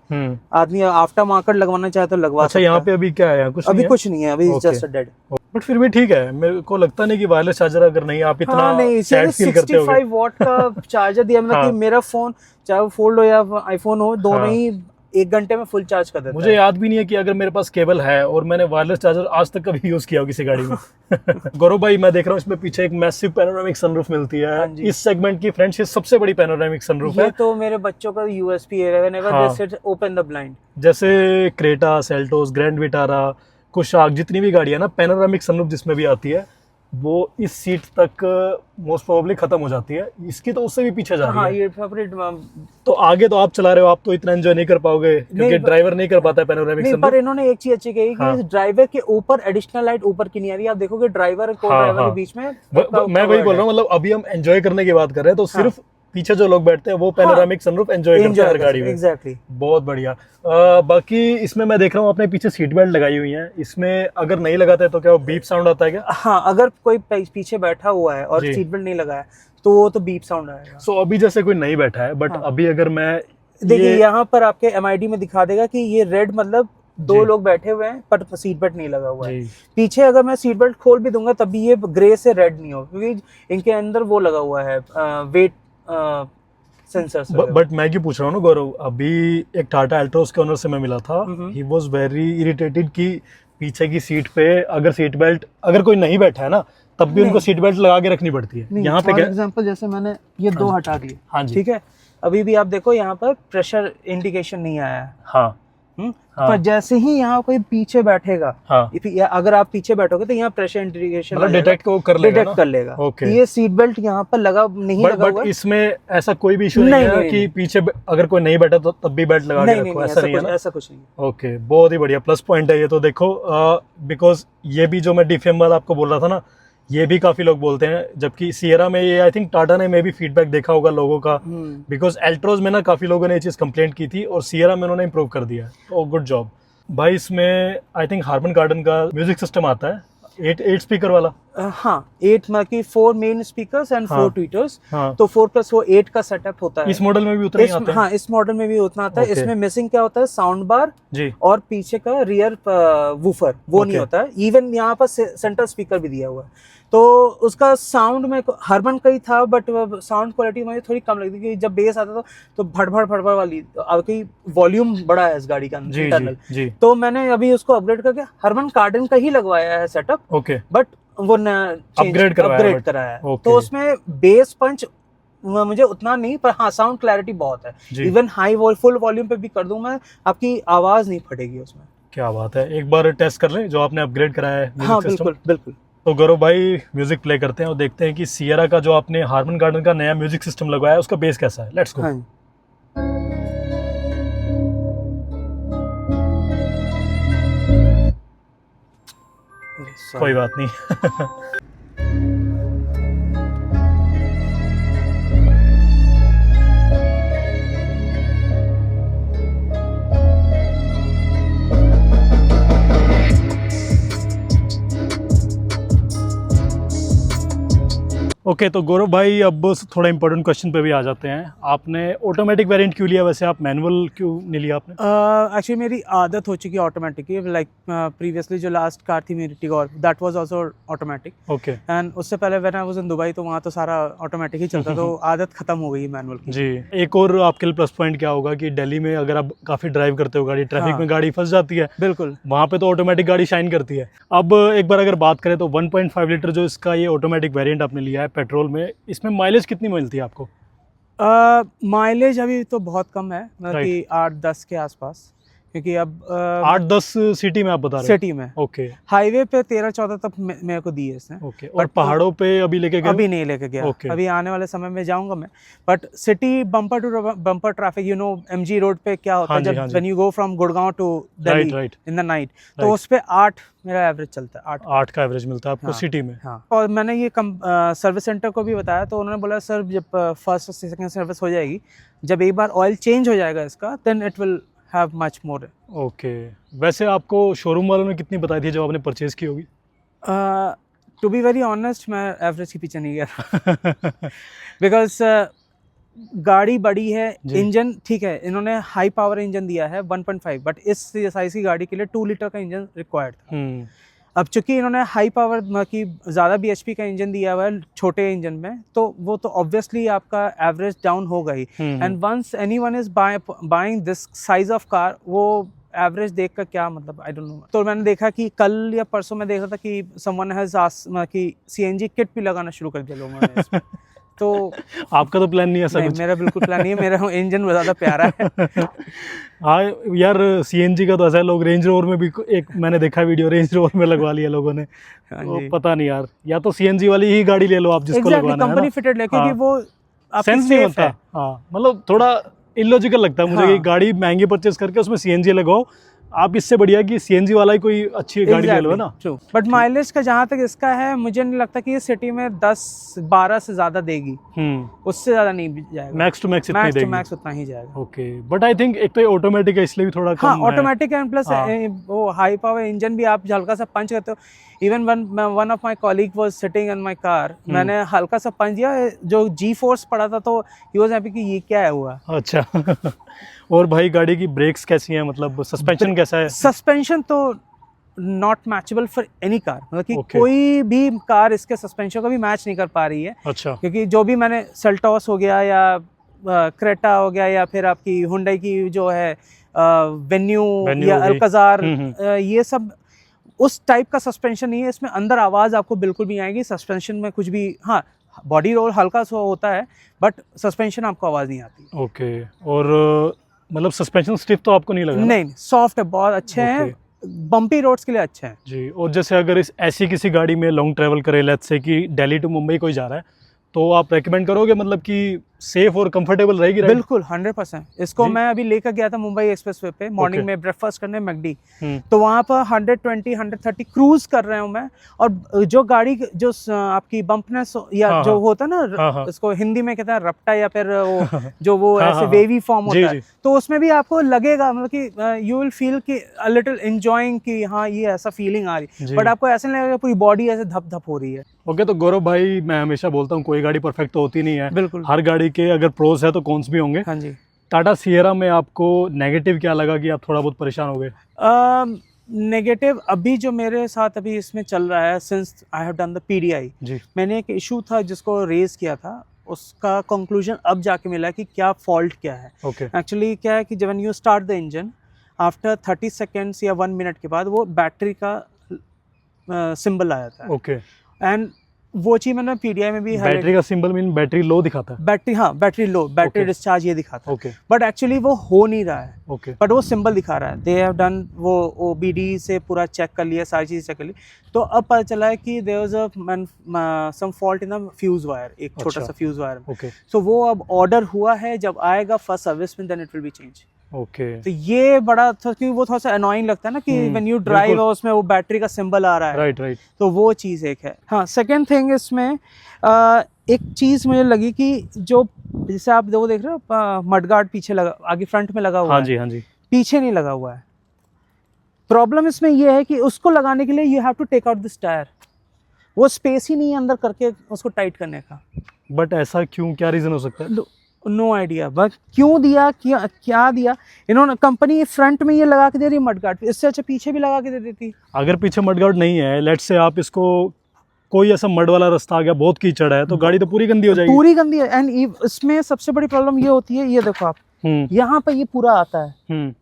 आदमी आफ्टर मार्केट लगवाना चाहे तो लगवा सकता है। यहाँ पे अभी क्या है? कुछ नहीं है अभी, जस्ट डेड। बट फिर भी ठीक है, मेरे को लगता नहीं कि वायरलेस चार्जर अगर नहीं आप इतना सैड फील करते होगे। 65 वॉट का चार्जर दिया, मतलब कि मेरा फोन चाहे वो फोल्ड हो या आईफोन हो, दोनों ही 1 घंटे में फुल चार्ज कर देता मुझे याद भी नहीं है कि अगर मेरे पास केबल है और मैंने वायरलेस चार्जर आज तक कभी यूज किया हो किसी गाड़ी में। गौरव भाई, मैं देख रहा हूँ इसमें पीछे एक मैसिव पैनोरामिक सनरूफ मिलती है। हाँ जी। इस सेगमेंट की फ्रेंड्स ये सबसे बड़ी पैनोरामिक सनरूफ ये है। तो मेरे बच्चों का यूएसपी है, व्हेनेवर हाँ। They said open the blind. जैसे Creta, Seltos, Grand Vitara, Kushaq, जितनी भी गाड़ियां ना पैनोरामिक सनरूफ जिसमें भी आती है वो इस सीट तक मोस्ट प्रोबेबली खत्म हो जाती है। इसकी तो उससे भी पीछे जा रही हाँ, है। ये फेवरेट। तो आगे तो आप चला रहे हो, आप तो इतना एंजॉय नहीं कर पाओगे क्योंकि नहीं, ड्राइवर नहीं कर पाता है पैनोरामिक नहीं, सनरूफ। पर इन्होंने एक चीज अच्छी कही कि हाँ। ड्राइवर के ऊपर एडिशनल लाइट ऊपर की नहीं आ रही। आप देखोगे ड्राइवर को हाँ, ड्राइवर हाँ। के बीच में मैं वही बोल रहा हूँ, मतलब अभी हम एंजॉय करने की बात कर रहे हैं तो सिर्फ पीछे जो लोग बैठते हैं वो पैनोरामिक सनरूफ एंजॉय करते हैं हर गाड़ी में। एग्जैक्टली। बहुत बढ़िया। बाकी इसमें मैं देख रहा हूँ आपने पीछे सीट बेल्ट लगाई हुई है। इसमें अगर नहीं लगाते तो क्या वो बीप साउंड आता है क्या? हाँ, अगर कोई पीछे बैठा हुआ है और जी। सीट बेल्ट नहीं लगाया तो वो तो बीप साउंड आएगा। सो अभी जैसे कोई नहीं बैठा है बट हाँ। अभी अगर मैं देखिए यहाँ पर आपके एमआईडी में दिखा देगा कि ये रेड मतलब जी। 2 लोग बैठे हुए हैं पर सीट बेल्ट नहीं लगा हुआ है। जी। पीछे अगर मैं सीट बेल्ट खोल भी दूंगा तब भी ये ग्रे से रेड नहीं होगा क्योंकि इनके अंदर वो लगा हुआ है वेट सेंसर्स। बट मैं क्यों पूछ रहा हूँ ना गौरव, अभी एक टाटा एल्ट्रोस के ओनर से मैं मिला था। ही वॉज वेरी इरिटेटेड कि पीछे की सीट पे अगर सीट बेल्ट अगर कोई नहीं बैठा है ना तब भी उनको सीट बेल्ट लगा के रखनी पड़ती है। यहाँ पे फॉर क्या? एग्जांपल जैसे मैंने ये 2 हटा दिए, हाँ जी। ठीक है, अभी भी आप देखो यहाँ पर प्रेशर इंडिकेशन नहीं आया है। हाँ। हाँ। पर जैसे ही यहाँ कोई पीछे बैठेगा, हाँ। अगर आप पीछे बैठोगे तो यहाँ प्रेशर इंडिकेशन मतलब डिटेक्ट को कर लेगा डिटेक्ट कर लेगा। ओके। ये सीट बेल्ट यहाँ पर लगा नहीं लगा हुआ बट है। इसमें ऐसा कोई भी इशू नहीं है कि पीछे अगर कोई नहीं बैठा तो तब भी बेल्ट लगा के रखो, ऐसा नहीं है ना? ऐसा कुछ नहीं है। ओके, बहुत ही बढ़िया प्लस पॉइंट है ये तो। देखो बिकॉज ये भी जो मैं डीफेम वाला आपको बोल रहा था ना, ये भी काफी लोग बोलते हैं, जबकि सियरा में ये आई थिंक टाटा ने मे भी फीडबैक देखा होगा लोगों का, बिकॉज एल्ट्रोज में ना काफी लोगों ने ये चीज़ कंप्लेंट की थी और सियरा में उन्होंने इंप्रूव कर दिया है। तो गुड जॉब भाई। इसमें आई थिंक हार्मन गार्डन का म्यूजिक सिस्टम आता है, 8 स्पीकर वाला। हाँ, 8 मतलब कि 4 मेन स्पीकर्स एंड 4 ट्वीटर्स। हाँ। तो 4+4 8 का सेटअप होता है। इस मॉडल में भी उतना ही आता है? हाँ, इस मॉडल में भी उतना आता है। Okay. इसमें मिसिंग क्या होता है, साउंड बार जी। और पीछे का रियर वूफर वो नहीं Okay. होता है। इवन यहाँ पर सेंटर स्पीकर भी दिया हुआ है। तो उसका साउंड में हरमन का ही था बट साउंड क्वालिटी मुझे थोड़ी कम लगती क्योंकि जब बेस आता था तो भड़भड़ भड़भड़ वाली, आपकी वॉल्यूम बड़ा है इस गाड़ी का इंटरनल। जी। तो मैंने अभी उसको अपग्रेड करके हरमन गार्डन का ही लगवाया है सेटअप। ओके। बट वो अपग्रेड कराया है। Okay. तो उसमें बेस पंच मुझे उतना नहीं, पर हाँ साउंड क्लैरिटी बहुत है। इवन हाई फुल वॉल्यूम पे भी कर दूं मैं, आपकी आवाज नहीं फटेगी उसमें। क्या बात है, एक बार टेस्ट कर लें जो आपने अपग्रेड कराया है म्यूजिक हाँ सिस्टम। बिल्कुल बिल्कुल। तो गौरव भाई म्यूजिक प्ले करते हैं और देखते हैं कि सियरा का जो आपने हार्मन गार्डन का नया म्यूजिक सिस्टम लगवाया है उसका बेस कैसा है। Let's go. हाँ। कोई बात नहीं। ओके तो गौरव भाई अब थोड़ा इंपॉर्टेंट क्वेश्चन पे भी आ जाते हैं। आपने ऑटोमेटिक वेरिएंट क्यों लिया, वैसे आप मैनुअल क्यों नहीं लिया आपने? एक्चुअली मेरी आदत हो चुकी है ऑटोमेटिक की। लाइक प्रीवियसली जो लास्ट कार थी मेरी Tigor, that was also automatic. Okay. And उससे पहले when I was in Dubai तो वहाँ तो सारा ऑटोमेटिक ही चलता, तो आदत खत्म हो गई है मैनुअल की। जी। एक और आपके लिए प्लस पॉइंट क्या होगा कि दिल्ली में अगर आप काफ़ी ड्राइव करते हो गाड़ी, ट्रैफिक हाँ। में गाड़ी फंस जाती है, बिल्कुल, वहाँ पे तो ऑटोमेटिक गाड़ी शाइन करती है। अब एक बार अगर बात करें तो 1.5 लीटर जो इसका ये ऑटोमेटिक वेरिएंट आपने लिया है पेट्रोल में, इसमें माइलेज कितनी मिलती है आपको? माइलेज अभी तो बहुत कम है, मतलब Right. कि 8-10 के आसपास, क्योंकि अब 8-10 सिटी में आप बता रहे हो? सिटी में। ओके। हाईवे पे 13-14 तक मेरे को दी है इसने। ओके। और पहाड़ों पे अभी लेके गए? अभी नहीं लेके गया। Okay. अभी आने वाले समय में जाऊंगा मैं। But city bumper to bumper traffic, you know MG road पे क्या होता हाँ है जी, जब हाँ जी। When you go from Gurgaon to Delhi right. In the night, तो Right. उस पे 8 मेरा एवरेज चलता है। 8 का एवरेज मिलता है आपको हाँ। सिटी में? हाँ। और मैंने ये सर्विस सेंटर को भी बताया तो उन्होंने बोला सर जब फर्स्ट सेकंड सर्विस हो जाएगी, जब एक बार ऑयल चेंज हो जाएगा इसका, then it will have much more. Okay. वैसे आपको शोरूम वालों ने कितनी बताई थी जब आपने परचेज की होगी? टू बी वेरी ऑनेस्ट मैं एवरेज के पीछे नहीं गया बिकॉज गाड़ी बड़ी है, जी। इंजन ठीक है, इन्होंने हाई पावर इंजन दिया है 1.5, बट इस साइज की गाड़ी के लिए 2 लीटर का इंजन रिक्वायर्ड था। अब चूंकि इन्होंने हाई पावर की ज़्यादा bhp का इंजन दिया हुआ है छोटे इंजन में, तो वो तो ऑब्वियसली आपका एवरेज डाउन होगा ही। And once anyone is buying this size of car, वो एवरेज देख कर क्या मतलब, आई डोंट नो। तो मैंने देखा कि कल या परसों में देखा था कि समवन हैज आस्क्ड कि सीएनजी किट भी लगाना शुरू कर दिया लोगों ने इसमें। तो आपका तो प्लान नहीं है ऐसा नहीं, कुछ? मेरा बिल्कुल प्लान नहीं है, मेरा इंजन ज़्यादा प्यारा है। हाँ यार, सीएनजी का तो ऐसा है, लोग रेंज रोवर में भी एक मैंने देखा वीडियो, रेंज रोवर में लगवा लिया लोगों ने। हाँ तो जी। पता नहीं यार, या तो सीएनजी वाली ही गाड़ी ले लो आप जिसको एग्जैक्टली, लगवाना है कंपनी ना। फिटेड है, क्योंकि हाँ। वो आपकी सेंस नहीं safe बनता। है। हाँ, मतलब थोड़ा इलॉजिकल लगता है मुझे हाँ। कि गाड़ी महंगी परचेस करके उसमें सीएनजी लगाओ। आप इससे बढ़िया कि सीएनजी वाला ही कोई अच्छी गाड़ी ले लो, है ना। ट्रू, बट माइलेज का जहाँ तक इसका है, मुझे नहीं लगता कि ये सिटी में 10-12 से ज़्यादा देगी, उससे ज़्यादा नहीं जाएगा। मैक्स टू मैक्स इतनी मैक्स टू देगी। मैक्स उतना ही जाएगा। ओके, बट आई थिंक एक तो ये ऑटोमेटिक है इसलिए भी थोड़ा कम हाँ, है। ऑटोमेटिक है, प्लस हाँ। वो हाई पावर इंजन भी आप हल्का सा पंच करते हो। Even one of my colleague was sitting in my car, मैंने हल्का सा पंच दिया, जो जी फोर्स पड़ा था, तो ही वाज हैप्पी कि ये क्या है हुआ। अच्छा। और भाई गाड़ी की ब्रेक्स कैसी हैं, मतलब सस्पेंशन कैसा है? सस्पेंशन तो not matchable for any car, मतलब कि Okay. कोई भी कार इसके सस्पेंशन को भी मैच नहीं कर पा रही है। अच्छा। क्योंकि जो भी मैंने सेल्टॉस हो गया या क्रेटा हो गया, या फिर आपकी हुंडई की जो है वेन्यू Venue या हो गई। अल्काजार, हम्म। ये सब उस टाइप का सस्पेंशन नहीं है। इसमें अंदर आवाज़ आपको बिल्कुल भी नहीं आएगी। सस्पेंशन में कुछ भी, हाँ बॉडी रोल हल्का सा होता है, बट सस्पेंशन आपको आवाज़ नहीं आती। ओके, और मतलब सस्पेंशन स्टिफ तो आपको नहीं लगा ना? नहीं, सॉफ्ट है, बहुत अच्छे हैं, बम्पी रोड्स के लिए अच्छे हैं जी। और जैसे अगर इस ऐसी किसी गाड़ी में लॉन्ग ट्रैवल करे, लेट्स से कि दिल्ली टू मुंबई कोई जा रहा है, तो आप रेकमेंड करोगे मतलब कि सेफ और कंफर्टेबल रहेगी राइड? बिल्कुल 100%। इसको जी। मैं अभी लेकर गया था मुंबई एक्सप्रेसवे पे मॉर्निंग Okay. में ब्रेकफास्ट करने मैकडी, तो वहाँ पर 120-130 क्रूज कर रहे हूँ मैं। और जो गाड़ी जो आपकी बम्पनेस या हाँ, जो हाँ। होता है हाँ, ना, हाँ। इसको हिंदी में कहते हैं रपटा, या फिर वो जो वो हाँ, ऐसे हाँ, वेवी फॉर्म जी, होता है, जी। तो उसमें भी आपको लगेगा, मतलब कि यू विल फील कि अ लिटिल एंजॉयिंग, कि हाँ ये ऐसा फीलिंग आ रही, जी। बट आपको ऐसे नहीं लगेगा पूरी बॉडी ऐसे धप धप हो रही है। ओके, तो गौरव भाई, मैं हमेशा बोलता हूँ कोई गाड़ी परफेक्ट तो होती नहीं है। बिल्कुल। हर गाड़ी के अगर प्रोस है तो कॉन्स भी होंगे। हाँ जी। टाटा सिएरा में आपको नेगेटिव क्या लगा कि आप थोड़ा बहुत परेशान हो गए? नेगेटिव अभी जो मेरे साथ अभी इसमें चल रहा है, since I have done the PDI, जी। मैंने एक इशू था जिसको रेज किया था, उसका कंक्लूजन अब जाके मिला कि क्या फॉल्ट क्या है। ओके। एक्चुअली क्या है कि जब you start the engine, after 30 seconds या 1 मिनट के बाद वो बैटरी का सिंबल आ जाता है। ओके। एंड वो चीज़ मैंने पीडीआई में भी बैटरी का सिंबल मीन बैटरी लो दिखाता है? बैटरी, हाँ battery low, battery Okay. Discharge ये दिखाता है, ओके। बट एक्चुअली वो हो नहीं रहा है। ओके। बट वो सिंबल दिखा रहा है। दे हैव डन वो OBD से पूरा चेक कर लिया, सारी चीज़ चेक कर ली, तो अब पता चला है कि there was some fault in the fuse wire, एक छोटा अच्छा। सा फ्यूज वायर। ओके। सो वो अब ऑर्डर हुआ है, जब आएगा फर्स्ट सर्विस में then it will be change. Okay. तो ये बड़ा था, क्योंकि वो थोड़ा सा अनोइंग लगता है ना कि व्हेन यू ड्राइव बिल्कुल। और उसमें वो बैटरी का सिंबल आ रहा है। Right, right. तो वो चीज़ एक है। हाँ, सेकेंड थिंग इसमें एक चीज़ मुझे लगी कि जो जैसे आप वो देख रहे हो मडगार्ड पीछे लगा, आगे फ्रंट में लगा हुआ हाँ है, जी, हाँ जी। पीछे नहीं लगा हुआ है। प्रॉब्लम इसमें ये है कि उसको लगाने के लिए you have to take out this tyre, वो स्पेस ही नहीं है अंदर करके उसको टाइट करने का। बट ऐसा क्यों, क्या रीज़न हो सकता है? नो आइडिया, बट क्यों दिया, क्या दिया इन्होंने। कंपनी फ्रंट में ये लगा के दे रही है मडगार्ड, इससे अच्छा पीछे भी लगा के दे देती। अगर पीछे मडगार्ड नहीं है, लेट्स से आप इसको कोई ऐसा मड वाला रास्ता आ गया, बहुत कीचड़ है, तो गाड़ी तो पूरी गंदी हो जाएगी। पूरी गंदी है। एंड इसमें सबसे बड़ी प्रॉब्लम ये होती है, ये देखो आप, यहाँ पर ये पूरा आता है।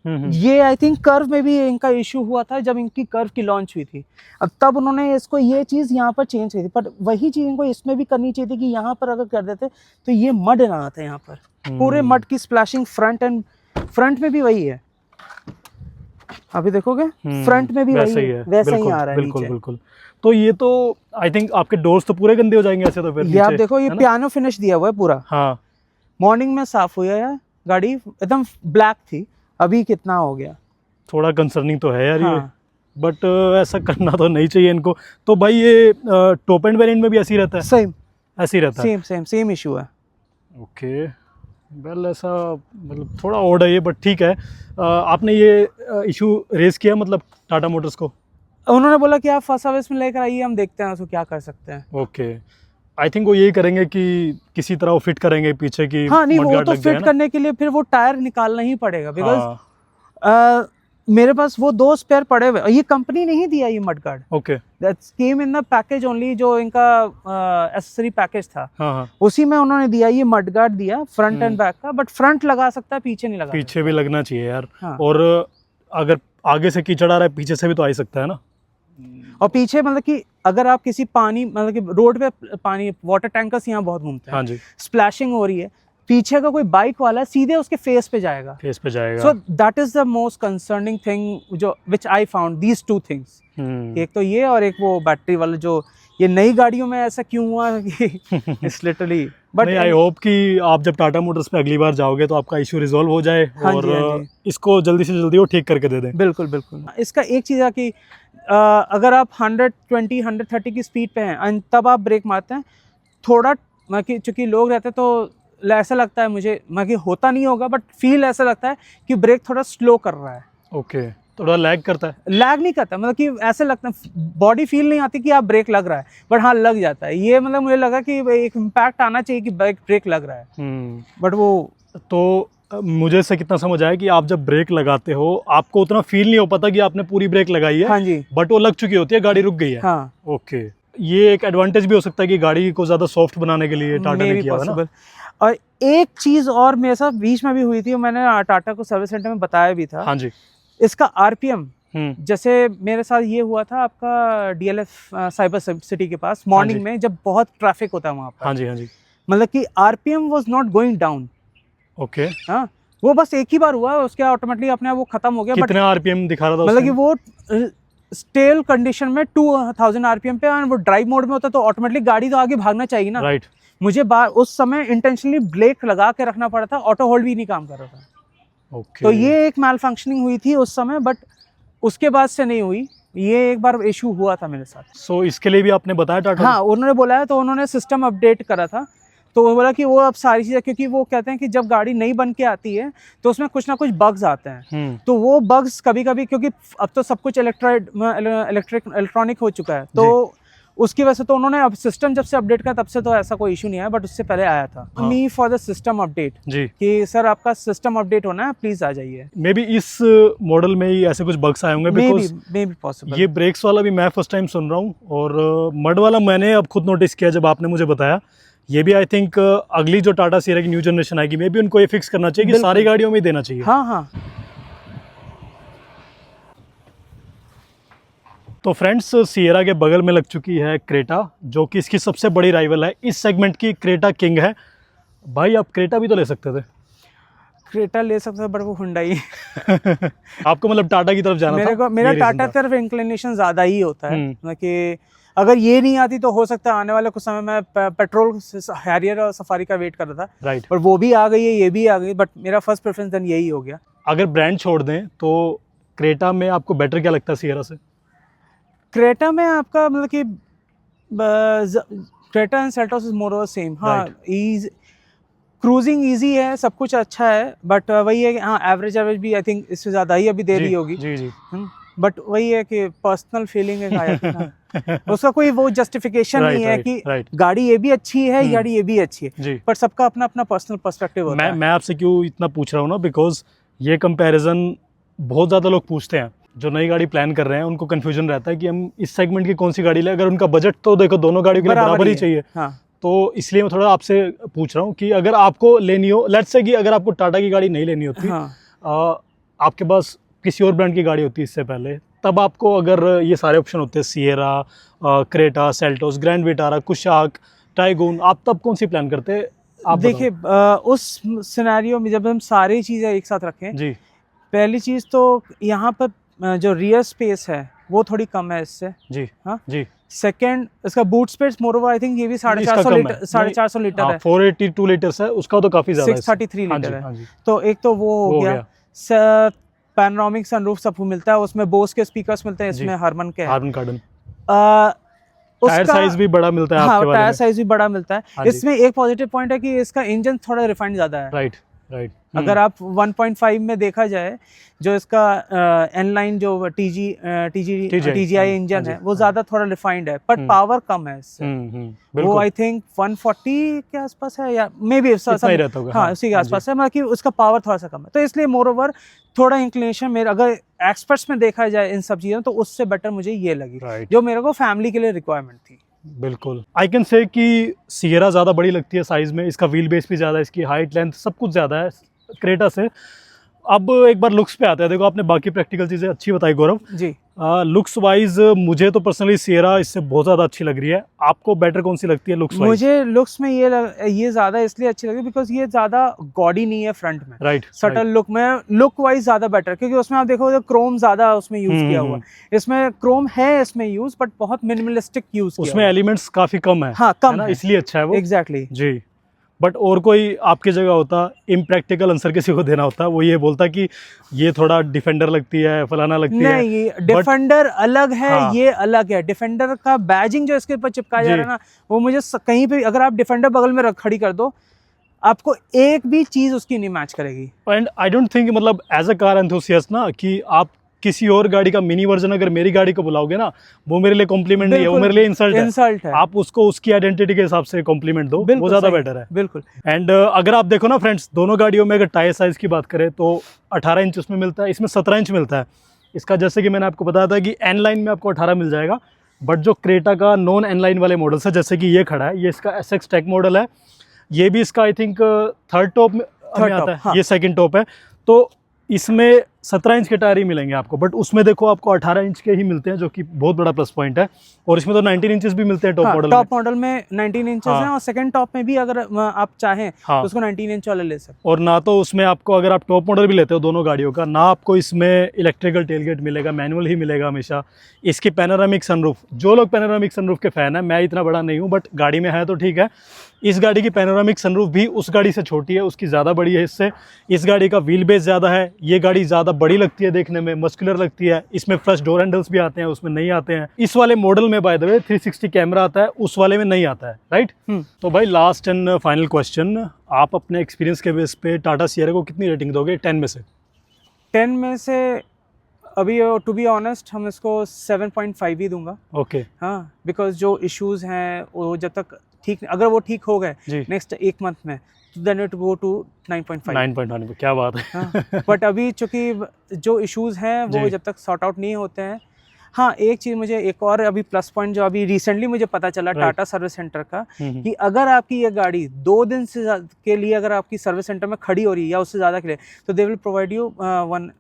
ये आई थिंक कर्व में भी इनका इशू हुआ था जब इनकी कर्व की लॉन्च हुई थी। अब तब उन्होंने इसको ये चीज़ यहाँ पर चेंज की थी, पर वही चीज़ इनको इसमें भी करनी चाहिए थी कि यहाँ पर अगर कर देते तो ये मड ना आता यहाँ पर, पूरे मड की स्प्लैशिंग फ्रंट में भी वही है। अभी देखोगे फ्रंट में भी वही है, वैसा ही आ रहा है बिल्कुल, नीचे। बिल्कुल। तो ये तो आई थिंक आपके डोर्स तो पूरे गंदे हो जाएंगे ऐसे तो फिर। ये आप नीचे, देखो, ये है ना? पियानो फिनिश दिया हुआ है पूरा। हाँ। मॉर्निंग में साफ हुआ है, गाड़ी एकदम ब्लैक थी, अभी कितना हो गया। थोड़ा कंसर्निंग तो है यार ये, हाँ। बट ऐसा करना तो नहीं चाहिए इनको। तो भाई ये टॉप एंड वेरिएंट में भी ऐसे ही रहता है? सेम ऐसे ही रहता है। सेम इशू है। ओके, वेल ऐसा मतलब थोड़ा ऑड है ये, बट ठीक है। आपने ये इशू रेज किया मतलब टाटा मोटर्स को? उन्होंने बोला कि आप फर्स्ट सर्विस में लेकर आइए, हम देखते हैं उसको क्या कर सकते हैं। ओके, आई थिंक वो यही करेंगे कि किसी तरह वो फिट करेंगे पीछे की। हाँ नहीं, वो मडगार्ड तो लग जाए फिट ना। करने के लिए फिर वो टायर निकालना ही पड़ेगा, बिकॉज हाँ। मेरे पास वो 2 स्पेयर पड़े हुए, ये कंपनी ने ही दिया ये mud guard, okay. That's came in the package only, जो इनका एसेसरी पैकेज था हाँ हाँ, उसी में उन्होंने दिया, ये मड गार्ड दिया फ्रंट एंड बैक का, बट फ्रंट लगा सकता है, पीछे नहीं लगा पीछे भी लगना चाहिए यार। हाँ। और अगर आगे से कीचड़ आ रहा है, पीछे से भी तो आ ही सकता है ना। और पीछे मतलब कि अगर आप किसी पानी, मतलब कि रोड पे पानी, वाटर टैंकर्स यहाँ बहुत घूमते हैं, हाँ जी, स्प्लैशिंग हो रही है, पीछे का कोई बाइक वाला है, सीधे उसके फेस पे जाएगा। फेस पे जाएगा। So that is the most concerning thing जो विच आई फाउंड, दीज 2 थिंग्स। एक तो ये, और एक वो बैटरी वाला, जो ये नई गाड़ियों में ऐसा क्यों हुआ कि it's literally, but I hope कि आप जब टाटा मोटर्स पे अगली बार जाओगे तो आपका इशू रिजॉल्व हो जाए, हाँ और जी, हाँ जी। इसको जल्दी से जल्दी वो ठीक करके दे दें। बिल्कुल बिल्कुल। इसका एक चीज़ है कि अगर आप 120 130 की स्पीड पे हैं and तब आप ब्रेक मारते हैं, थोड़ा चूँकि लोग रहते हैं तो ऐसा लगता है मुझे, कि होता नहीं होगा, बट फील ऐसा लगता है कि ब्रेक थोड़ा स्लो कर रहा है। ओके, थोड़ा लैग करता है। लैग नहीं करता, मतलब कि ऐसे लगता है, बॉडी फील नहीं आती कि आप ब्रेक लग रहा है, बट हाँ लग जाता है। ये मतलब मुझे लगा कि एक इम्पैक्ट आना चाहिए कि ब्रेक लग रहा है, बट वो तो मुझे इससे कितना समझ आया कि आप जब ब्रेक लगाते हो आपको उतना फील नहीं हो पाता कि आपने पूरी ब्रेक लगाई है। हाँ जी, बट वो लग चुकी होती है, गाड़ी रुक गई है। हाँ, ओके, ये एक एडवांटेज भी हो सकता है कि गाड़ी को ज़्यादा सॉफ्ट बनाने के लिए टाटा ने किया है ना। और एक चीज़ और मेरे साथ बीच में भी हुई थी, मैंने टाटा को सर्विस सेंटर में बताया भी था। हाँ जी। इसका आरपीएम, जैसे मेरे साथ ये हुआ था आपका डीएलएफ साइबर सिटी के पास, मॉर्निंग में जब बहुत ट्रैफिक होता है वहाँ पर। हाँ जी, हाँ जी। मतलब कि RPM was not going down. Okay, हाँ, वो बस एक ही बार हुआ, उसके ऑटोमेटिकली अपने आप वो खत्म हो गया। कितने आरपीएम दिखा रहा था मतलब कि वो स्टेल कंडीशन में 2000 आरपीएम पे, और वो ड्राइव मोड में होता तो ऑटोमेटिकली गाड़ी तो आगे भागना चाहिए ना। राइट। मुझे उस समय इंटेंशनली ब्रेक लगा के रखना पड़ा था, ऑटो होल्ड भी नहीं काम कर रहा था। ओके, तो ये एक मैल फंक्शनिंग हुई थी उस समय, बट उसके बाद से नहीं हुई। ये एक बार इशू हुआ था मेरे साथ। सो इसके लिए भी आपने बताया टाटा? हाँ, उन्होंने बोला है, तो उन्होंने सिस्टम अपडेट करा था, तो वो बोला कि वो अब सारी चीज़ें, क्योंकि वो कहते हैं कि जब गाड़ी नई बन के आती है तो उसमें कुछ ना कुछ बग्स आते हैं। तो वो बग्स कभी कभी, क्योंकि अब तो सब कुछ इलेक्ट्रॉनिक हो चुका है, तो उसकी वजह से तो उन्होंने अब सिस्टम जब से अपडेट किया तब से तो ऐसा कोई इशू नहीं आया, बट उससे पहले आया था। Me for the system update जी, कि सर आपका सिस्टम अपडेट होना है, प्लीज आ जाइए। मे बी इस मॉडल में ही ऐसे कुछ बग्स आए होंगे, बिकॉज मे बी पॉसिबल। ये ब्रेक्स वाला भी मैं फर्स्ट टाइम सुन रहा हूँ, और मड वाला मैंने अब खुद नोटिस किया जब आपने मुझे बताया। ये भी आई थिंक अगली जो टाटा सिएरा की न्यू जनरेशन आएगी, मे बी उनको ये फिक्स करना चाहिए कि सारी गाड़ियों में ही देना चाहिए। हाँ हाँ। तो फ्रेंड्स, सिएरा के बगल में लग चुकी है क्रेटा, जो कि इसकी सबसे बड़ी राइवल है इस सेगमेंट की। क्रेटा किंग है भाई। आप क्रेटा भी तो ले सकते थे। क्रेटा ले सकते थे, बट वो हुंडई आपको मतलब टाटा की तरफ जाना था? मेरा टाटा तरफ इंक्लिनेशन ज़्यादा ही होता है। मतलब कि अगर ये नहीं आती तो हो सकता है आने वाले कुछ समय में पेट्रोल हैरियर और सफारी का वेट कर रहा था। राइट। पर वो भी आ गई है, ये भी आ गई, बट मेरा फर्स्ट प्रेफरेंस देन यही हो गया। अगर ब्रांड छोड़ दें तो क्रेटा में आपको बेटर क्या लगता है सिएरा से? क्रेटा में आपका मतलब कि Creta and Seltos is more और सेम। हाँ, क्रूजिंग इजी है, सब कुछ अच्छा है, बट वही है कि हाँ एवरेज भी आई थिंक इससे ज़्यादा ही अभी दे रही होगी। जी जी। बट वही है कि पर्सनल फीलिंग एक आया था ना, उसका कोई वो जस्टिफिकेशन नहीं है कि गाड़ी ये भी अच्छी है, गाड़ी ये भी अच्छी है, पर सबका अपना अपना पर्सनल पर्सपेक्टिव होता है। मैं आपसे क्यों इतना पूछ रहा हूँ ना, बिकॉज ये कंपैरिजन बहुत ज़्यादा लोग पूछते हैं जो नई गाड़ी प्लान कर रहे हैं। उनको कंफ्यूजन रहता है कि हम इस सेगमेंट की कौन सी गाड़ी लें। अगर उनका बजट तो देखो दोनों गाड़ियों के लिए बराबर ही चाहिए। हाँ। तो इसलिए मैं थोड़ा आपसे पूछ रहा हूँ कि अगर आपको लेनी हो, लेट्स से कि अगर आपको टाटा की गाड़ी नहीं लेनी होती, आपके पास किसी और ब्रांड की गाड़ी होती इससे पहले, तब आपको अगर ये सारे ऑप्शन होते हैं, Sierra, Creta, Seltos, Grand Vitara, Kushaq, tycoon, आप तब कौन सी प्लान करते? आप देखिए, उस सिनेरियो में जब हम सारी चीज़ें एक साथ रखें जी, पहली चीज़ तो यहाँ पर जो रियर स्पेस है वो थोड़ी कम है इससे जी। हाँ जी। सेकंड, इसका boot space more I think ये भी 450 लीटर है। 482 लीटर्स है, उसका तो काफी ज्यादा है, 633 लीटर है। तो एक तो वो हो गया। पैनोरामिक सनरूफ सब मिलता है उसमें, बोस के स्पीकर्स मिलते हैं, इसमें हार्मन के, हार्मन कार्डन। टायर साइज भी बड़ा मिलता है। हाँ, टायर साइज भी बड़ा मिलता है। इसमें एक पॉजिटिव पॉइंट है कि इसका इंजन थोड़ा रिफाइंड ज्यादा है। Right right. अगर आप 1.5 में देखा जाए, जो इसका N-line जो TGI इंजन है वो ज़्यादा थोड़ा रिफाइंड है, पर पावर कम है इससे। वो आई थिंक 140 के आसपास है, या मे बी हाँ उसी के आसपास है, मतलब कि उसका पावर थोड़ा सा कम है। तो इसलिए मोर ओवर थोड़ा इंक्लिनेशन मेरा, अगर एक्सपर्ट्स में देखा जाए इन सब चीज़ों, तो उससे बेटर मुझे ये लगी, जो मेरे को फैमिली के लिए रिक्वायरमेंट थी। बिल्कुल, आई कैन से कि सियरा ज़्यादा बड़ी लगती है साइज़ में, इसका व्हील बेस भी ज़्यादा है, इसकी हाइट लेंथ सब कुछ ज़्यादा है क्रेटा से। अब एक बार लुक्स पे आते हैं। देखो आपने बाकी प्रैक्टिकल चीज़ें अच्छी बताई गौरव जी। लुक्स वाइज मुझे तो पर्सनली सियरा इससे बहुत ज़्यादा अच्छी लग रही है। आपको बेटर कौन सी लगती है लुक्स वाइज? मुझे लुक्स में ये ज़्यादा इसलिए अच्छी लगी बिकॉज ये ज़्यादा गॉडी नहीं है फ्रंट में, राइट। सटल लुक में, लुक वाइज ज़्यादा बेटर, क्योंकि उसमें आप देखो क्रोम ज़्यादा उसमें यूज़ किया हुआ है। इसमें क्रोम है इसमें यूज़, बट बहुत मिनिमलिस्टिक यूज़ किया, उसमें एलिमेंट्स काफ़ी कम है। हाँ कम है, इसलिए अच्छा है वो। Exactly ji. बट और कोई आपकी जगह होता, इम्प्रैक्टिकल आंसर किसी को देना होता, वो ये बोलता कि ये थोड़ा डिफेंडर लगती है, फलाना लगती है। नहीं, डिफेंडर अलग है, हाँ। ये अलग है। डिफेंडर का बैजिंग जो इसके ऊपर चिपकाया जा रहा है ना, वो मुझे कहीं पे अगर आप डिफेंडर बगल में खड़ी कर दो, आपको एक भी चीज उसकी नहीं मैच करेगी। एंड आई डोंट थिंक मतलब एज अ कार एंथुसियास्ट ना, कि आप किसी और गाड़ी का मिनी वर्जन अगर मेरी गाड़ी को बुलाओगे ना, वो मेरे लिए कॉम्प्लीमेंट नहीं है, वो मेरे लिए इंसल्ट है। आप उसको उसकी आइडेंटिटी के हिसाब से कॉम्प्लीमेंट दो, वो ज्यादा बेटर है। बिल्कुल। एंड अगर आप देखो ना फ्रेंड्स, दोनों गाड़ियों में अगर टायर साइज की बात करें तो 18 इंच उसमें मिलता है, इसमें 17 इंच मिलता है। इसका जैसे कि मैंने आपको बताया था कि N-line में आपको 18 मिल जाएगा, बट जो क्रेटा का नॉन N-line वाले मॉडल्स है, जैसे कि ये खड़ा है, ये इसका SX टेक मॉडल है, ये भी इसका आई थिंक थर्ड टॉप में आता है, हाँ। ये सेकंड टॉप है। तो इसमें 17 इंच के टायर ही मिलेंगे आपको, बट उसमें देखो आपको 18 इंच के ही मिलते हैं, जो कि बहुत बड़ा प्लस पॉइंट है। और इसमें तो 19 इंचेस भी मिलते हैं टॉप मॉडल में। टॉप मॉडल में 19 इंचेस हैं, और सेकंड टॉप में भी अगर आप चाहें तो उसको 19 इंच वाला ले सकते हैं। और ना तो उसमें आपको, अगर आप टॉप मॉडल भी लेते हो दोनों गाड़ियों का, ना आपको इसमें इलेक्ट्रिकल टेलगेट मिलेगा, मैनुअल ही मिलेगा हमेशा। इसकी पैनोरामिक सनरूफ, जो लोग पैनोरामिक सनरूफ के फैन है, मैं इतना बड़ा नहीं हूँ, बट गाड़ी में है तो ठीक है। इस गाड़ी की पैनोरामिक सनरूफ भी उस गाड़ी से छोटी है, उसकी ज़्यादा बड़ी है इससे। इस गाड़ी का व्हील बेस ज़्यादा है, ये गाड़ी ज़्यादा बड़ी लगती है देखने में, मस्कुलर लगती है। इसमें फ्लश डोर हैंडल्स भी आते हैं, उसमें नहीं आते हैं। इस वाले मॉडल में बाय द वे 360 कैमरा आता है, उस वाले में नहीं आता है, राइट। तो भाई लास्ट एंड फाइनल क्वेश्चन, आप अपने एक्सपीरियंस के बेस पे टाटा सियरा को कितनी रेटिंग दोगे 10 में से? 10 में से अभी टू बी ऑनेस्ट हम इसको 7.5 ही दूंगा। ओके। हाँ, बिकॉज जो इश्यूज हैं वो जब तक ठीक, अगर वो ठीक हो गए नेक्स्ट एक मंथ में, देन इट गो टू 9.5। 9.5 क्या बात है। हाँ, बट अभी चूंकि जो इश्यूज हैं वो जब तक सॉर्ट आउट नहीं होते हैं। हाँ, एक चीज़ मुझे एक और अभी प्लस पॉइंट जो अभी रिसेंटली मुझे पता चला टाटा सर्विस सेंटर का, कि अगर आपकी ये गाड़ी 2 दिन से के लिए अगर आपकी सर्विस सेंटर में खड़ी हो रही है या उससे ज़्यादा के लिए, तो दे विल प्रोवाइड यू 1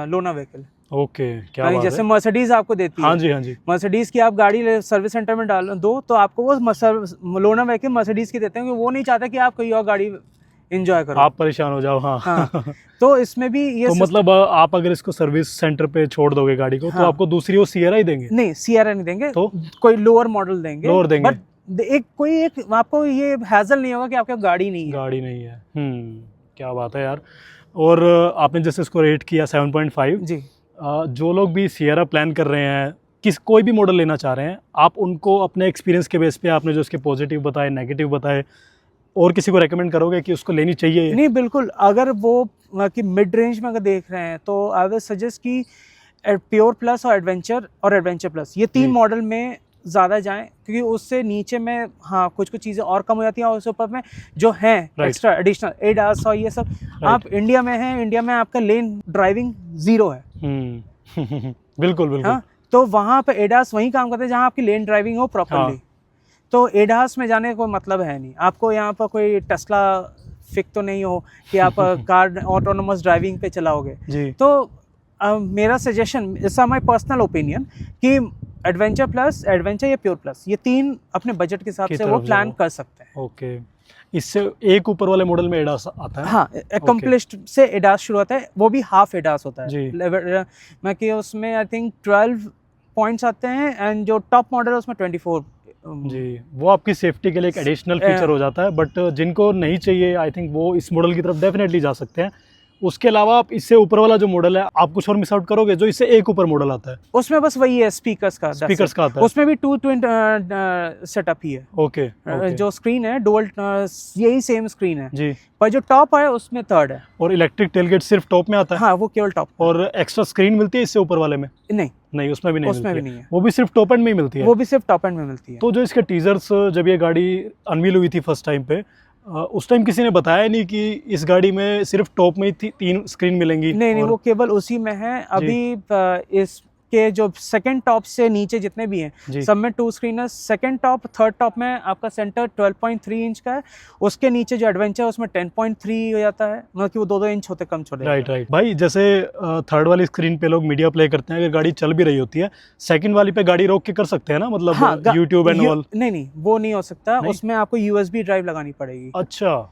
लोना व्हीकल। ओके, क्या बात है। जैसे मर्सिडीज आपको देती है। हाँ जी, हाँ जी। मर्सिडीज की आप गाड़ी सर्विस सेंटर में डाल दो, तो आपको वो लोना व्हीकल मर्सिडीज की देते हैं, क्योंकि वो नहीं चाहते कि आप कोई और गाड़ी एंजॉय करो, आप परेशान हो जाओ। हाँ। तो इसमें भी ये तो मतलब आप अगर इसको सर्विस सेंटर पे छोड़ दोगे गाड़ी को, तो आपको दूसरी वो सियरा ही देंगे? नहीं, सियरा नहीं देंगे, तो कोई लोअर मॉडल देंगे। बट एक आपको ये हैजल नहीं होगा कि आपके गाड़ी नहीं है। क्या बात है यार। और आपने जैसे इसको रेट किया 7.5 जी। जो लोग भी सियरा प्लान कर रहे हैं, कोई भी मॉडल लेना चाह रहे हैं, आप उनको अपने एक्सपीरियंस के बेस पे, आपने जो इसके पॉजिटिव बताए, नेगेटिव बताए, और किसी को रेकमेंड करोगे कि उसको लेनी चाहिए? नहीं, बिल्कुल। अगर वो कि मिड रेंज में अगर देख रहे हैं, तो आई विल सजेस्ट कि प्योर प्लस और एडवेंचर प्लस, ये 3 मॉडल में ज़्यादा जाएं, क्योंकि उससे नीचे में हाँ कुछ चीज़ें और कम हो जाती हैं, और उसके ऊपर में जो है एक्स्ट्रा एडिशनल एडास और ये सब। आप इंडिया में हैं, इंडिया में आपका लेन ड्राइविंग 0 है। बिल्कुल। हाँ, तो वहाँ पे एडास वहीं काम करते हैं जहाँ आपकी लेन ड्राइविंग हो प्रॉपर्ली। हाँ। तो एडास में जाने का कोई मतलब है नहीं। आपको यहाँ पर कोई टेस्ला फिक तो नहीं हो कि आप कार ऑटोनोमस ड्राइविंग पे चलाओगे जी। तो मेरा suggestion, it's my personal opinion, कि एडवेंचर या प्योर प्लस, ये 3 अपने बजट के हिसाब से वो प्लान कर सकते हैं। ओके। इससे एक ऊपर वाले मॉडल में एडास आता है? हाँ, अकम्प्लिश्ड से एडास शुरू होता है, वो भी हाफ एडास होता है। मैं कि उसमें आई थिंक 12 पॉइंट्स आते हैं, एंड जो टॉप मॉडल है उसमें 24 जी। वो आपकी सेफ्टी के लिए एक एडिशनल फीचर हो जाता है, बट जिनको नहीं चाहिए, आई थिंक वो इस मॉडल की तरफ डेफिनेटली जा सकते हैं। उसके अलावा आप इससे ऊपर वाला जो मॉडल है आप कुछ और मिस आउट करोगे जो इससे एक ऊपर मॉडल आता है? उसमें बस वही है, स्पीकर्स का आता है, उसमें भी 2 ट्विन सेटअप ही है। ओके, जो स्क्रीन है डुअल, यही सेम स्क्रीन है जी। पर जो टॉप है उसमें थर्ड है। और इलेक्ट्रिक टेलगेट सिर्फ टॉप में आता है? हाँ, वो केवल टॉप। और एक्स्ट्रा स्क्रीन मिलती है इससे ऊपर वाले में? नहीं, उसमें भी नहीं, उसमें भी नहीं है। वो भी सिर्फ टॉप एंड में ही मिलती है? वो भी सिर्फ टॉप एंड में मिलती है। तो जो इसके टीजर्स जब ये गाड़ी अनवील हुई थी फर्स्ट टाइम पे, उस टाइम किसी ने बताया नहीं कि इस गाड़ी में सिर्फ टॉप में ही 3 स्क्रीन मिलेंगी? नहीं, वो केवल उसी में है। अभी इसके जो सेकंड टॉप से नीचे जितने भी हैं सब में 2 स्क्रीन है। सेकंड टॉप, थर्ड टॉप में आपका सेंटर 12.3 इंच का है, उसके नीचे जो एडवेंचर है उसमें 10.3 हो जाता है, मतलब कि वो 2-2 इंच होते कम छोटे। राइट भाई, जैसे थर्ड वाली स्क्रीन पे लोग मीडिया प्ले करते हैं, अगर गाड़ी चल भी रही होती है सेकंड वाली पे गाड़ी रोक के कर सकते हैं ना, मतलब हाँ, यूट्यूब एंड ऑल? नहीं, वो नहीं हो सकता। उसमें आपको USB ड्राइव लगानी पड़ेगी। अच्छा,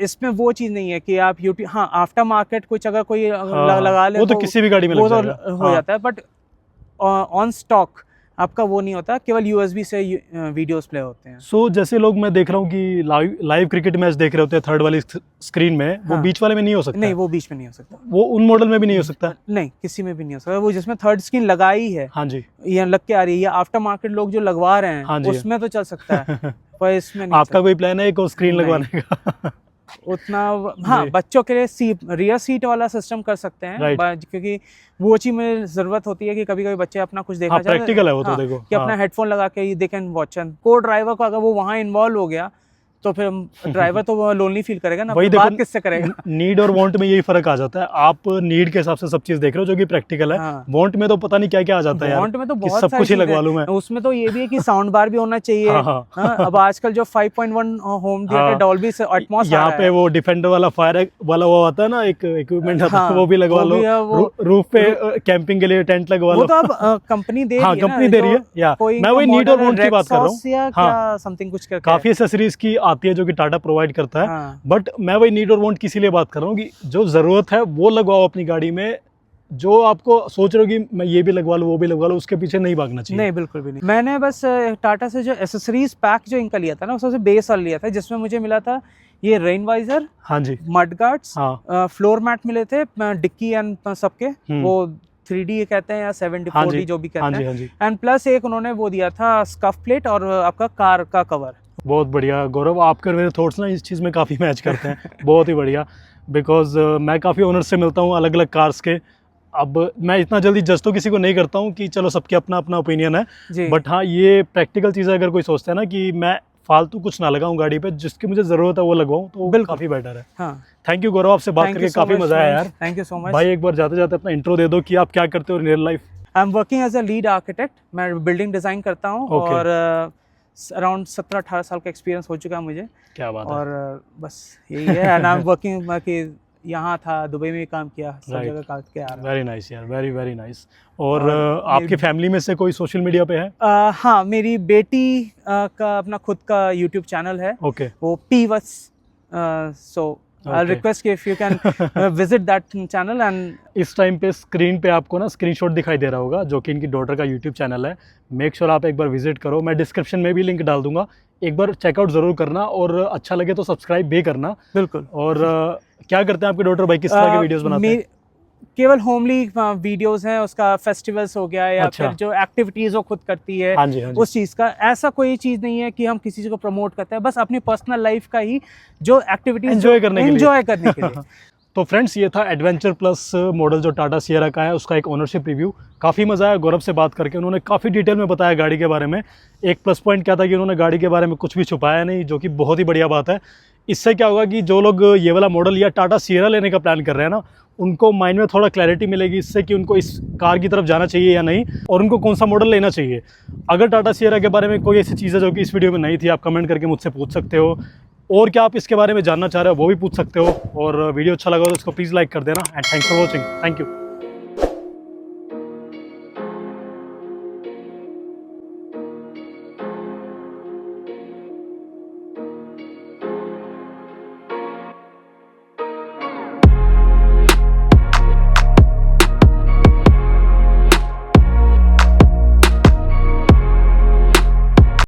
इसमें वो चीज़ नहीं है कि आप यूट्यूब, हाँ आफ्टर मार्केट कुछ अगर कोई लगा ले वो तो किसी भी गाड़ी में लग जाएगा, हो जाता है, बट ऑन स्टॉक आपका वो नहीं होता, केवल USB से वीडियोस प्ले होते हैं। सो जैसे लोग मैं देख रहा हूँ कि लाइव क्रिकेट मैच देख रहे होते हैं थर्ड वाली स्क्रीन में, वो बीच वाले में नहीं हो सकता? नहीं, वो बीच में नहीं हो सकता। वो उन मॉडल में भी नहीं हो सकता? नहीं, किसी में भी नहीं हो सकता। वो जिसमें थर्ड स्क्रीन लगाई है, हाँ जी, या लग के आ रही है, या आफ्टर मार्केट लोग जो लगवा रहे हैं, हाँ जी, उसमें तो चल सकता है पर इसमें नहीं। आपका कोई प्लान है एक और स्क्रीन लगवाने का? उतना, हाँ, बच्चों के लिए रियर सीट वाला सिस्टम कर सकते हैं, क्योंकि वो चीज में जरूरत होती है कि कभी कभी बच्चे अपना कुछ देखना चाहते हैं। प्रैक्टिकल है वो तो, देखो कि अपना हेडफोन लगा के दे कैन वॉच। को ड्राइवर को अगर वो वहाँ इन्वॉल्व हो गया तो फिर ड्राइवर तो लोनली फील करेगा ना, बात किससे करेगा? नीड और वांट में यही फर्क आ जाता है। आप नीड के हिसाब से सब चीज देख रहे हो जो कि प्रैक्टिकल है, वांट में तो पता नहीं क्या क्या आ जाता है यार। वांट में तो बहुत सब कुछ ही लगवा लूं मैं। उसमें तो ये भी है कि साउंड बार भी होना चाहिए। अब आजकल जो 5.1 होम थिएटर डॉल्बी से एटमॉस यहाँ पे वो डिफेंडर वाला फायर वाला वो आता है ना, एक इक्विपमेंट आता है, वो भी लगवा लो। रूफ पे कैंपिंग के लिए टेंट लगवा लो। वो तो अब कंपनी दे रही है, कंपनी दे रही है। मैं वही नीड और वांट की बात कर रहा हूँ। समथिंग कुछ करके काफी एक्सेसरीज की आती है जो कि टाटा प्रोवाइड करता है, बट मैं वही नीड और वांट किसी लिए बात कर रहा हूँ कि जो जरूरत है वो लगवाओ अपनी गाड़ी में। जो आपको सोच रहे हो कि मैं ये भी लगवा लूँ वो भी लगवा लूँ, उसके पीछे नहीं भागना चाहिए। नहीं, बिल्कुल भी नहीं। मैंने बस टाटा से जो एसेसरीज पैक जो इनका लिया था ना, उससे बेस वाला लिया था, जिसमें मुझे मिला था ये रेन वाइजर, हाँ जी, मड गार्ड्स, फ्लोर मैट मिले थे, डिक्की एंड सबके, वो 3D कहते हैं या 74D जो भी कहते हैं, एंड प्लस एक उन्होंने वो दिया था स्कफ प्लेट और आपका कार का कवर। बहुत बढ़िया गौरव, आपके और मेरे थॉट्स ना इस चीज़ में काफ़ी मैच करते हैं। बहुत ही बढ़िया, बिकॉज मैं काफ़ी ओनर से मिलता हूँ अलग अलग कार्स के। अब मैं इतना जल्दी जज तो किसी को नहीं करता हूँ कि चलो सबके अपना अपना ओपिनियन है, बट हाँ ये प्रैक्टिकल चीज़ अगर कोई सोचता है ना कि मैं फालतू कुछ ना लगाऊं गाड़ी पे, जिसकी मुझे ज़रूरत है वो लगवाऊं, तो काफ़ी बेटर है। हाँ, थैंक यू गौरव, आपसे बात करके काफ़ी मज़ा आया यार। थैंक यू सो मच भाई। एक बार जाते जाते अपना इंट्रो दे दो कि आप क्या करते हो in real life? I am working as a lead architect. मैं बिल्डिंग डिज़ाइन करता हूँ और अराउंड 17-18 साल का एक्सपीरियंस हो चुका है मुझे। क्या बात है। और बस यही है, एंड आई एम वर्किंग, कि यहाँ था, दुबई में काम किया, सब जगह काम किया। वेरी नाइस यार, वेरी वेरी नाइस। और आपकी फैमिली में से कोई सोशल मीडिया पे है? हाँ, मेरी बेटी का अपना खुद का यूट्यूब चैनल है, वो पीवस, सो I'll request if you can visit that channel। and इस टाइम पे स्क्रीन पे आपको ना स्क्रीनशॉट दिखाई दे रहा होगा जो कि इनकी डॉटर का यूट्यूब चैनल है। मेक श्योर आप एक बार विजिट करो, मैं डिस्क्रिप्शन में भी लिंक डाल दूंगा, एक बार चेकआउट जरूर करना और अच्छा लगे तो सब्सक्राइब भी करना। बिल्कुल। और क्या करते हैं आपके डॉटर भाई, किस तरह के वीडियोस बनाते हैं? केवल होमली वीडियोस हैं, उसका फेस्टिवल्स हो गया या फिर जो एक्टिविटीज वो खुद करती है, हाँ जी, उस चीज़ का। ऐसा कोई चीज़ नहीं है कि हम किसी चीज़ को प्रमोट करते हैं, बस अपनी पर्सनल लाइफ का ही जो एक्टिविटीज एंजॉय करने के लिए। तो फ्रेंड्स, ये था एडवेंचर प्लस मॉडल जो टाटा सियरा का है, उसका एक ओनरशिप रिव्यू। काफ़ी मज़ा आया गौरव से बात करके, उन्होंने काफ़ी डिटेल में बताया गाड़ी के बारे में। एक प्लस पॉइंट क्या था कि उन्होंने गाड़ी के बारे में कुछ भी छुपाया नहीं, जो कि बहुत ही बढ़िया बात है। इससे क्या होगा कि जो लोग ये वाला मॉडल या टाटा सियरा लेने का प्लान कर रहे हैं ना, उनको माइंड में थोड़ा क्लैरिटी मिलेगी इससे कि उनको इस कार की तरफ जाना चाहिए या नहीं, और उनको कौन सा मॉडल लेना चाहिए। अगर टाटा सियरा के बारे में कोई ऐसी चीज़ है जो कि इस वीडियो में नहीं थी, आप कमेंट करके मुझसे पूछ सकते हो, और क्या आप इसके बारे में जानना चाह रहे हो वो भी पूछ सकते हो। और वीडियो अच्छा लगा तो इसको प्लीज़ लाइक कर देना, and thanks for watching. Thank you.